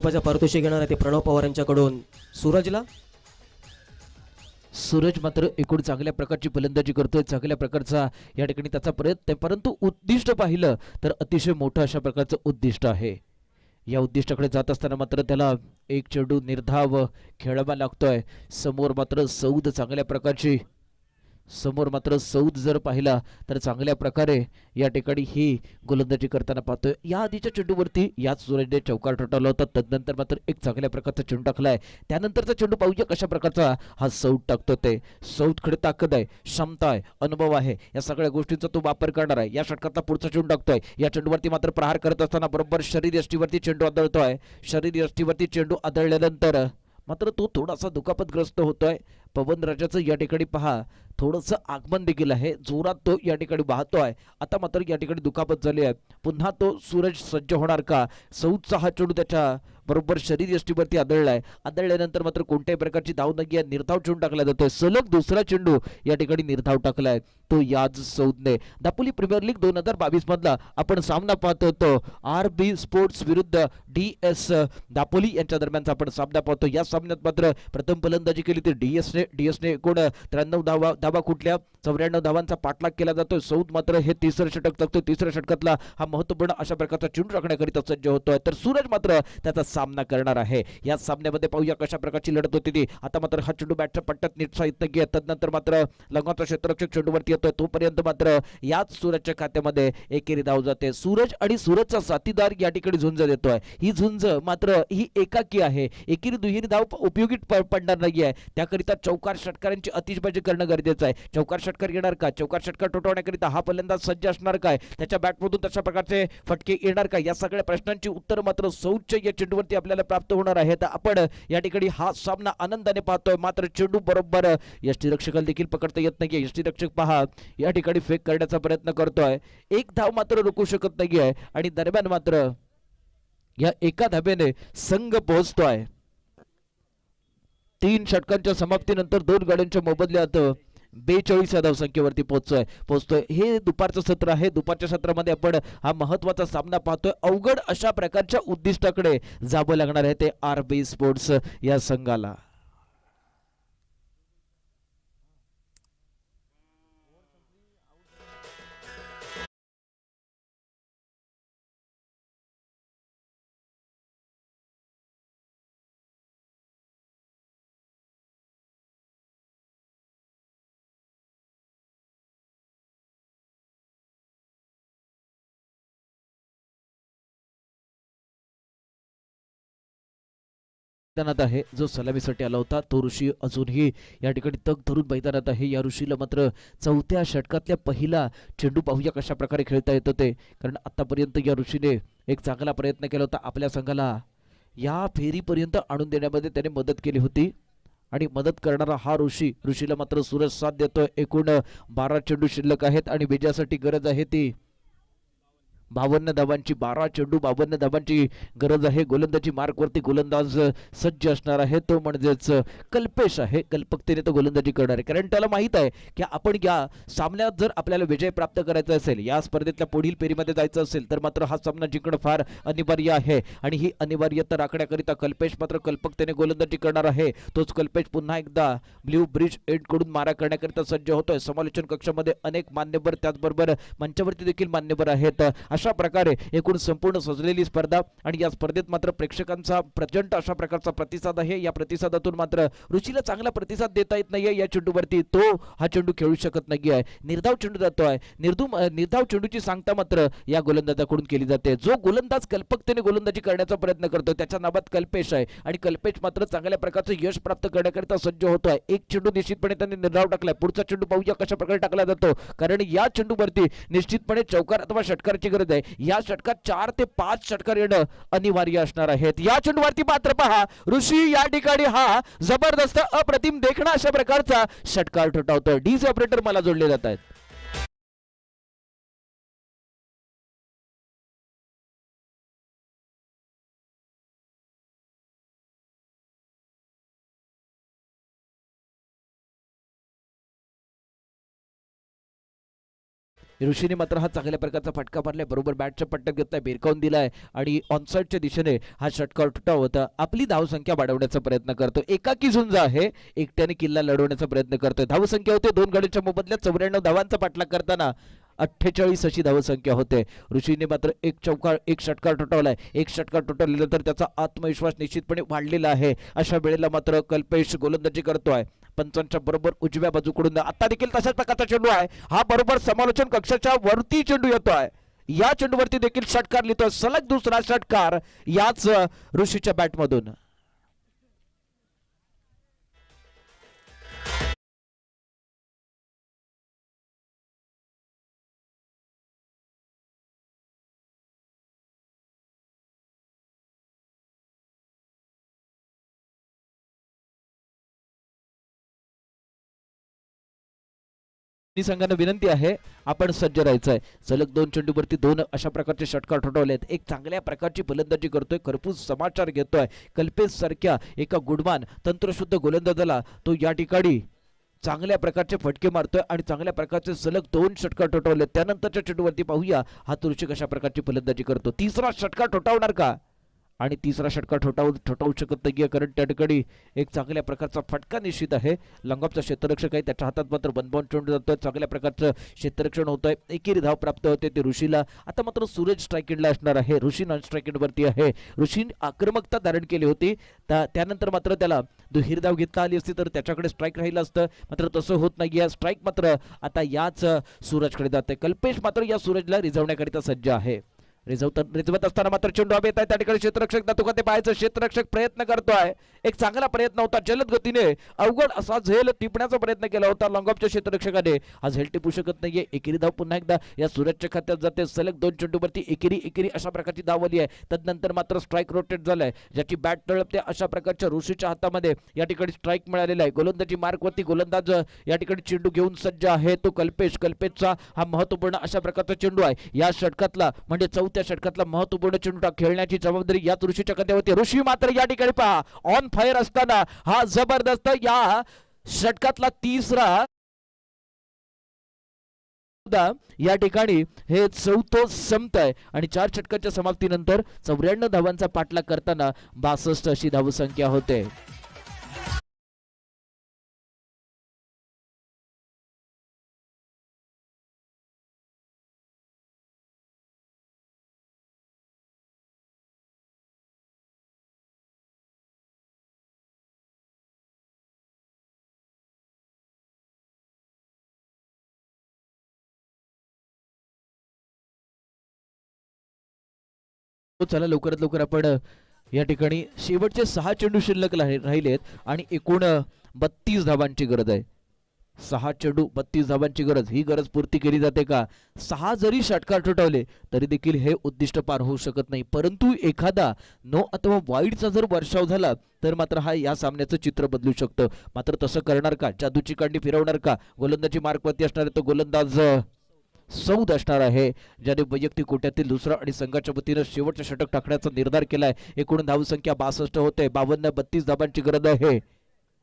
रुपयाचं पारितोषिक घेणार आहे ते प्रणव पवार यांच्याकडून सूरजला. सूरज मात्र एकूण चांगल्या प्रकारची फलंदाजी करतोय. चांगल्या प्रकारचा या ठिकाणी त्याचा प्रयत्न आहे. परंतु उद्दिष्ट पाहिलं तर अतिशय मोठं अशा प्रकारचं उद्दिष्ट आहे. या उद्दिष्टाकडे जात असताना मात्र त्याला एक चेंडू निर्धाव खेळावा लागतोय. समोर मात्र सौद जर पाहिला तर चांगल्या प्रकारे या ठिकाणी ही गोलंदाजी करताना पाहतोय. या आधीच्या चेंडूवरती याच सूरजने चौकार ठोठावला होता. तदनंतर मात्र एक चांगल्या प्रकारचा चेंडू टाकलाय. त्यानंतरचा चेंडू पाहूया कशा प्रकारचा हा सौद टाकतो. ते सौदकडे ताकद आहे, क्षमता आहे, अनुभव आहे. या सगळ्या गोष्टींचा तो वापर करणार आहे. या षटकातला पुढचा चेंडू टाकतोय. या चेंडूवरती मात्र प्रहार करत असताना बरोबर शरीर यष्टीवरती चेंडू आदळतोय. शरीर यष्टीवरती चेंडू आदळल्यानंतर मात्र तो थोडासा दुखापतग्रस्त होतोय. पवन राजाचं या ठिकाणी पहा थोडंसं आगमन देखील आहे. जोरात तो या ठिकाणी वाहतोय. आता मात्र या ठिकाणी दुखापत झाली आहे. पुन्हा तो सूरज सज्ज होणार का? सौदचा हा चेंडू त्याच्या बरोबर शरीर यष्टीवरती आदळलाय. आदळल्यानंतर मात्र कोणत्याही प्रकारची धाव नाही आहे. निर्धाव चेंडू टाकला जातोय. सलग दुसरा चेंडू या ठिकाणी निर्धाव टाकलाय तो याच सौदने. दापोली प्रीमियर लीग 2022 मधला आपण सामना पाहतो. तो RB स्पोर्ट्स विरुद्ध DS दापोली यांच्या दरम्यानचा आपण सामना पाहतो. या सामन्यात मात्र प्रथम फलंदाजी केली ती DS ने एकूण 93 धावा कुठल्या 94 धावांचा पाठलाग केला जातोय. सौद मात्र हे तिसरं षटक टाकतोय. तिसऱ्या षटकातला हा महत्वपूर्ण अशा प्रकारचा चेंडू टाकण्याकरिता सज्ज होतोय. तर सूरज मात्र त्याचा सामना करणार आहे. या सामन्यामध्ये पाहूया कशा प्रकारची लढत होती ती. आता मात्र हा चेंडू बॅटच्या पट्ट्यात नीटसा येत नाही. तदनंतर मात्र लगतचा क्षेत्ररक्षक चेंडूवरती येतोय. तोपर्यंत मात्र याच सूरजच्या खात्यामध्ये एकेरी धाव जाते. सूरज आणि सूरजचा साथीदार या ठिकाणी झुंज देतोय. ही झुंज मात्र ही एकाकी आहे. एकेरी दुहेरी धाव उपयोगी पडणार नाहीये. त्याकरिता चौकार षटकारांची अतिशबाजी करणं गरजेचं आहे. चौकार षटकार येणार का? चौकार षटकार ठोठावण्याकरिता हा फलंदाज सज्ज असणार काय? त्याच्या बॅटमधून तशा प्रकारचे फटके येणार का? या सगळ्या प्रश्नांची उत्तर मात्र सौदच्या या चेंडूवरती आपल्याला प्राप्त होणार आहेत. आपण या ठिकाणी हा सामना आनंदाने पाहतोय. मात्र चेंडू बरोबर यष्टीरक्षकाला देखील पकडता येत नाहीये. यष्टीरक्षक पहा या ठिकाणी फेक करण्याचा प्रयत्न करतोय. एक धाव मात्र रोखू शकत नाहीये आणि दरम्यान मात्र या एका धाब्याने संघ पोहोचतोय. 3 षटकांच्या समाप्तीनंतर 2 गाड्यांच्या मोबदल्यात 42 या धावसंख्येवरती पोहोचतोय. हे दुपारचं सत्र आहे. दुपारच्या सत्रामध्ये आपण हा महत्वाचा सामना पाहतोय. अवघड अशा प्रकारच्या उद्दिष्टाकडे जावं लागणार आहे ते RB स्पोर्ट्स या संघाला. मैदानात आहे. जो सलामीसाठी आला होता तो ऋषी अजूनही या ठिकाणी तग धरून मैदानात आहे. या ऋषीला मात्र चौथ्या षटकातल्या पहिला चेंडू पाहूया कशा प्रकारे खेळता येतो ते, कारण आतापर्यंत या ऋषीने एक चांगला प्रयत्न केला होता आपल्या संघाला या फेरीपर्यंत आणून देण्यामध्ये त्याने मदत केली होती. आणि मदत करणारा हा ऋषीला मात्र सूरज साथ देतोय. एकूण 12 चेंडू शिल्लक आहेत आणि विजयासाठी गरज आहे ती 52 धावांची. 12 चेंडू 52 धावांची गरज आहे. गोलंदाजी मार्कवरती गोलंदाज सज्ज असणार आहे तो म्हणजेच कल्पेश आहे. कल्पकतेने तो गोलंदाजी करणार आहे, कारण त्याला माहित आहे की आपण या सामन्यात जर आपल्याला विजय प्राप्त करायचा असेल, या स्पर्धेतल्या पुढील फेरीमध्ये जायचं असेल तर मात्र हा सामना जिंकणं फार अनिवार्य आहे. आणि ही अनिवार्यता राखण्याकरिता कल्पेश मात्र कल्पकतेने गोलंदाजी करणार आहे. तोच कल्पेश पुन्हा एकदा ब्ल्यू ब्रिज एंड कडून मारा करण्याकरिता सज्ज होतोय. समालोचन कक्षामध्ये अनेक मान्यवर, त्याचबरोबर मंचावरती देखील मान्यवर आहेत. अशा प्रकारे एकूण संपूर्ण सजलेली स्पर्धा आणि या स्पर्धेत मात्र प्रेक्षकांचा प्रचंड अशा प्रकारचा प्रतिसाद आहे. या प्रतिसादातून मात्र ऋषीला चांगला प्रतिसाद देता येत नाहीये. या चेंडूवरती तो हा चेंडू खेळू शकत नाहीये. निर्धाव चेंडू जातोय. निर्धाव चेंडूची सांगता मात्र या गोलंदाजाकडून केली जाते. जो गोलंदाज कल्पकतेने गोलंदाजी करण्याचा प्रयत्न करतो त्याच्या नावात कल्पेश आहे आणि कल्पेश मात्र चांगल्या प्रकारचं यश प्राप्त करण्याकरिता सज्ज होतोय. एक चेंडू निश्चितपणे त्यांनी निर्धाव टाकलाय. पुढचा चेंडू पाहूया कशा प्रकारे टाकला जातो, कारण या चेंडूवरती निश्चितपणे चौकार अथवा षटकाराची गरज आहे. या षटकात 4 ते 5 षटकार येणं अनिवार्य असणार आहेत. या चेंडूवरती मात्र पहा ऋषी या ठिकाणी हा जबरदस्त अप्रतिम देखणा अशा प्रकारचा षटकार ठोठावतोय. डीजे ऑपरेटर मला जोडले जात आहेत. ऋषीने मात्र हा चांगल्या प्रकारचा फटका मारलाय. बरोबर बॅटच्या पट्ट्यात घेतलाय, भिरकावून दिलाय आणि ऑनसाइडच्या दिशेने हा षटकार ठोठावत आपली धावसंख्या वाढवण्याचा प्रयत्न करतो. एकाकी झुंज आहे, एकट्याने किल्ला लढवण्याचा प्रयत्न करतोय. धावसंख्या होते 2 गड्यांच्या मोबदल्यात 94 धावांचा पाठलाग करताना 48 अशी धावसंख्या होते. ऋषीने मात्र एक षटकार ठोठावलाय. एक षटकार ठोठावल्यानंतर त्याचा आत्मविश्वास निश्चितपणे वाढलेला आहे. अशा वेळेला मात्र कल्पेश गोलंदाजी करतोय. पंचांच्या बरोबर उजव्या बाजूकडून आता देखील तशाच प्रकारचा चेंडू आहे. हा बरोबर समालोचन कक्षाच्या वरती चेंडू येतोय. या चेंडूवरती देखील षटकार लिहितोय. सलग दुसरा षटकार याच ऋषीच्या बॅटमधून. संघांना विनंती आहे आपण सज्ज राहायचंय. सलग 2 चेंडूवरती 2 अशा प्रकारचे षटकार ठोठावलेत. एक चांगल्या प्रकारची फलंदाजी करतोय, खरपूस समाचार घेतोय. कल्पेश सारख्या एका गुणवान तंत्रशुद्ध गोलंदाजाला तो या ठिकाणी चांगल्या प्रकारचे फटके मारतोय आणि चांगल्या प्रकारचे सलग 2 षटकार ठोठावले. त्यानंतरच्या चेंडूवरती पाहूया हा ऋषी कशा प्रकारची फलंदाजी करतो. तिसरा षटकार ठोठावणार का, आणि तिसरा षटकार ठोठावू शकत नाहीये, कारण त्या ठिकाणी एक चांगल्या प्रकारचा फटका निश्चित आहे. लंगॉपचा क्षेत्ररक्षक आहे, त्याच्या हातात मात्र बनबाउंड चेंडू जातोय. चांगल्या प्रकारचं क्षेत्ररक्षण होतंय. एकेरी धाव प्राप्त होते ते ऋषीला. आता मात्र सूरज स्ट्राईक एंडला असणार आहे. ऋषी नॉन स्ट्राईक एंडवरती आहे. ऋषीने आक्रमकता धारण केली होती. त्यानंतर मात्र त्याला दुहेरी धाव घेता आली असती तर त्याच्याकडे स्ट्राईक राहिलं असतं, मात्र तसं होत नाहीये. स्ट्राईक मात्र आता याच सूरजकडे जाते. कल्पेश मात्र या सूरजला रिझवण्याकरिता सज्ज आहे. रिझवत असताना मात्र चेंडू हवेत आहे. त्या ठिकाणी क्षेत्ररक्षक ते पाहायचं. क्षेत्ररक्षक प्रयत्न करतोय. एक चांगला प्रयत्न होता. जलद गतीने अवघड असा झेल टिपण्याचा प्रयत्न केला होता लॉंगॉपच्या क्षेत्ररक्षकाने. हा झेल टिपू शकत नाहीये. एकेरी धाव पुन्हा एकदा या सूरजच्या खात्यात जाते. सलग 2 चेंडूवरती एकेरी अशा प्रकारची धाव आली आहे. तदनंतर मात्र स्ट्राईक रोटेट झालाय. ज्याची बॅट तळपते अशा प्रकारच्या ऋषीच्या हातामध्ये या ठिकाणी स्ट्राईक मिळालेला आहे. गोलंदाजी मार्कवरती गोलंदाज या ठिकाणी चेंडू घेऊन सज्ज आहे. तो कल्पेशचा हा महत्वपूर्ण अशा प्रकारचा चेंडू आहे. या षटकातला म्हणजे त्या षटकातला महत्वपूर्ण चेंडू खेळण्याची जबाबदारी या ऋषीच्या खात्यावरती. ऋषी मात्र या ठिकाणी पहा ऑन फायर असताना हा जबरदस्त या षटकातला तिसरा या ठिकाणी हे चौथं संपत आहे आणि 4 षटकांच्या समाप्तीनंतर 94 धावांचा पाठलाग करताना 62 अशी धावसंख्या होते. चला लवकरात लवकर आपण या ठिकाणी शेवटचे 6 चेंडू शिल्लक राहिलेत आणि एकूण 32 धावांची गरज आहे. 6 चेंडू 32 धावांची गरज, ही गरज पूर्ती केली जाते का? 6 जरी षटकार ठोठावले तरी देखील हे उद्दिष्ट पार होऊ शकत नाही. परंतु एखादा नो अथवा वाईडचा जर वर्षाव झाला तर मात्र हा या सामन्याचं चित्र बदलू शकतं. मात्र तसं करणार का? जादूची कांडी फिरवणार का? गोलंदाजी मार्कवरती असणार आहे तो गोलंदाज सौद असणार आहे, ज्याने वैयक्तिक कोट्यातील दुसरा आणि संघाच्या वतीनं शेवटचं षटक टाकण्याचा निर्धार केलाय. एकूण धावसंख्या 62 होते. 52-32 धावांची गरज आहे.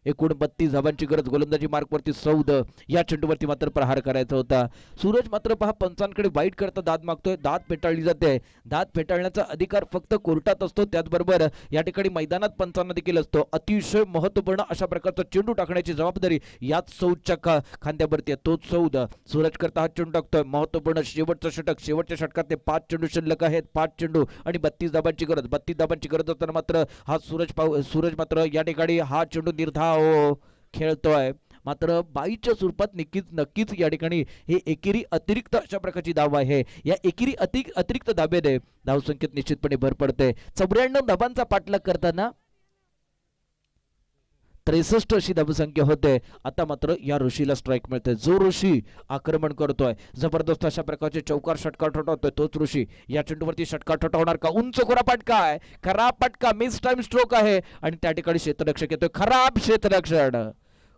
एकूण 32 धावांची गरज. गोलंदाजी मार्कवरती सौद. या चेंडूवरती मात्र प्रहार करायचा होता. सूरज मात्र पहा पंचांकडे वाईट करता दाद मागतोय. दाद फेटाळली जाते. दाद फेटाळण्याचा अधिकार फक्त कोर्टात असतो, त्याचबरोबर या ठिकाणी मैदानात पंचांना देखील असतो. अतिशय महत्वपूर्ण अशा प्रकारचा चेंडू टाकण्याची जबाबदारी याच सौदच्या खांद्यावरती आहे. तोच सौद सूरज करता हा चेंडू टाकतोय. महत्वपूर्ण शेवटचं षटक. शेवटच्या षटकात ते 5 चेंडू शिल्लक आहेत. 5 चेंडू आणि 32 धावांची गरज. 32 धावांची गरज असताना मात्र हा सूरज मात्र या ठिकाणी हा चेंडू निर्धाव खेळतोय. मात्र बाईच्या स्वरूपात नक्कीच या ठिकाणी हे एकेरी अतिरिक्त अशा प्रकारची धाव आहे. या एकेरी अतिरिक्त धाबेने धावसंख्येत निश्चितपणे भर पडते. 94 धाबांचा पाठलाग करताना 63 अशी धावसंख्या होते. आता मात्र या ऋषीला स्ट्राईक मिळते. जो ऋषी आक्रमण करतोय, जबरदस्त अशा प्रकारचे चौकार षटकार ठोठावतोय, तोच ऋषी या चेंडूवरती षटकार ठोठावणार का? उंच खोरा फटका आहे. खराब फटका, मिस टाइम स्ट्रोक आहे आणि त्या ठिकाणी क्षेत्ररक्षक येतोय. खराब क्षेत्ररक्षण.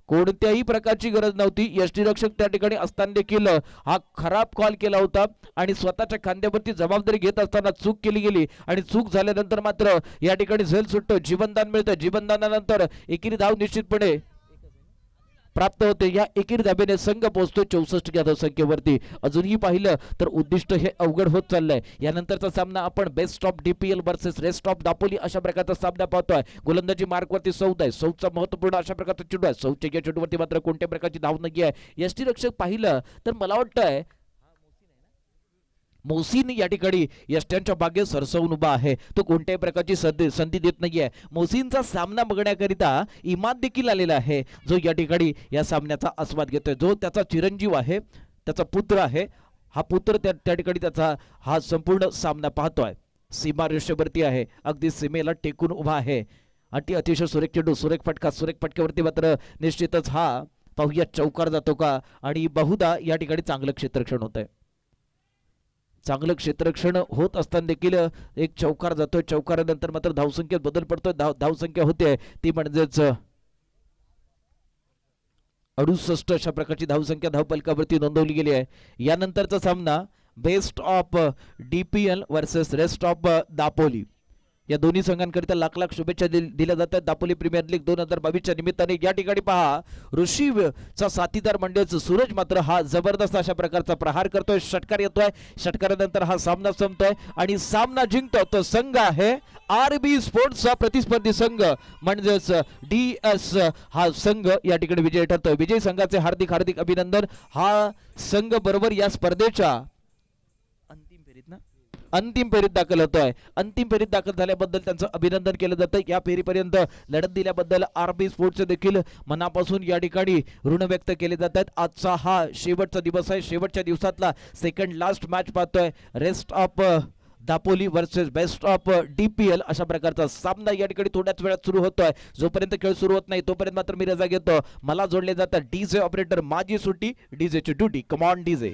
कोणत्याही प्रकारची गरज नव्हती. यष्टीरक्षक त्या ठिकाणी असताना देखील हा खराब कॉल केला होता आणि स्वतःच्या खांद्यावरती जबाबदारी घेत असताना चूक केली गेली आणि चूक झाल्यानंतर मात्र या ठिकाणी झेल सुटतो. जीवनदान मिळतं. जीवनदानानंतर एकेरी धाव निश्चितपणे प्राप्त होते. या एकेरी धाबेने संघ पोहोचतो 64 या धावसंख्येवरती. अजूनही पाहिलं तर उद्दिष्ट हे अवघड होत चाललंय. यानंतरचा सामना आपण best of DPL versus rest of Dapoli अशा प्रकारचा सामना पाहतोय. गोलंदाजी मार्कवरती सौद आहे. सौदचा महत्वपूर्ण अशा प्रकारचा चेंडू आहे. सौदच्या या चेंडूवरती मात्र कोणत्या प्रकारची धाव नाही आहे. यष्टीरक्षक पाहिलं तर मला वाटतंय मोहसिन या ठिकाणी यष्ट्यांच्या बागेत सरसवून उभा आहे. तो कोणत्याही प्रकारची संधी देत नाहीये. मोहसिनचा सामना बघण्याकरिता इमाद देखील आलेला आहे, जो या ठिकाणी या सामन्याचा आस्वाद घेतोय. जो त्याचा चिरंजीव आहे, त्याचा पुत्र आहे. हा पुत्र त्या ठिकाणी त्याचा हा संपूर्ण सामना पाहतोय. सीमा रेषेवरती आहे. अगदी सीमेला टेकून उभा आहे. अतिशय सुरेख चेंडू, सुरेख फटक्यावरती मात्र निश्चितच हा पाहूया चौकार जातो का? आणि बहुधा या ठिकाणी चांगलं क्षेत्ररक्षण होत आहे. चांगलं क्षेत्ररक्षण होत असताना देखील एक चौकार जातोय. चौकारानंतर मात्र धावसंख्येत बदल पडतोय. धावसंख्या होते ती म्हणजेच 68 अशा प्रकारची धावसंख्या धावफलकावरती नोंदवली गेली आहे. यानंतरचा सामना best of DPL versus rest of Dapoli. या दोन्ही संघांकरिता लाख लाख शुभेच्छा दिल्या जातात. दापोली प्रीमियर लीग 2022च्या निमित्ताने या ठिकाणी पहा ऋषीचा साथीदार म्हणजेच सूरज मात्र हा जबरदस्त अशा प्रकारचा प्रहार करतोय. षटकार येतोय. षटकारानंतर हा सामना संपतोय आणि सामना जिंकतो तो संघ आहे RB स्पोर्ट्सचा प्रतिस्पर्धी संघ म्हणजेच DS हा संघ या ठिकाणी विजयी ठरतोय. विजयी संघाचे हार्दिक हार्दिक अभिनंदन. हा संघ बरोबर या स्पर्धेच्या अंतिम फेरीत दाखल होतोय. अंतिम फेरीत दाखल झाल्याबद्दल त्यांचं अभिनंदन केलं जातं. या फेरीपर्यंत लढत दिल्याबद्दल RB स्पोर्ट्सचे देखील मनापासून या ठिकाणी ऋण व्यक्त केले जातात. आजचा हा शेवटचा दिवस आहे. शेवटच्या दिवसातला सेकंड लास्ट मॅच पाहतोय. Rest of Dapoli versus best of DPL अशा प्रकारचा सामना या ठिकाणी थोड्याच वेळात सुरू होतोय. जोपर्यंत खेळ सुरू होत नाही तोपर्यंत मात्र मी रजा घेतो. मला जोडले जातात DJ ऑपरेटर माझी सुट्टी, DJ ची duty. Come on DJ.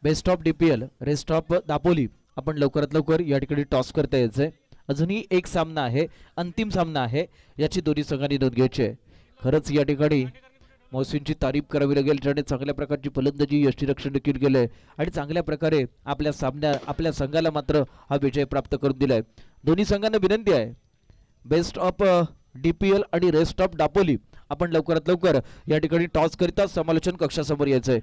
Best of DPL rest of Dapoli आपण लवकरात लवकर या ठिकाणी टॉस करता यायचंय. अजूनही एक सामना आहे, अंतिम सामना आहे, याची दोन्ही संघांनी नोंद घ्यायची आहे. खरंच या ठिकाणी मोहसिनची तारीफ करावी लागेल, ज्याने चांगल्या प्रकारची फलंदाजी यष्टीरक्षण देखील केलंय आणि चांगल्या प्रकारे आपल्या संघाला मात्र हा विजय प्राप्त करून दिलाय. दोन्ही संघांना विनंती आहे, बेस्ट ऑफ DPL आणि रेस्ट ऑफ दापोली आपण लवकरात लवकर या ठिकाणी टॉस करिता समालोचन कक्षासमोर यायचंय.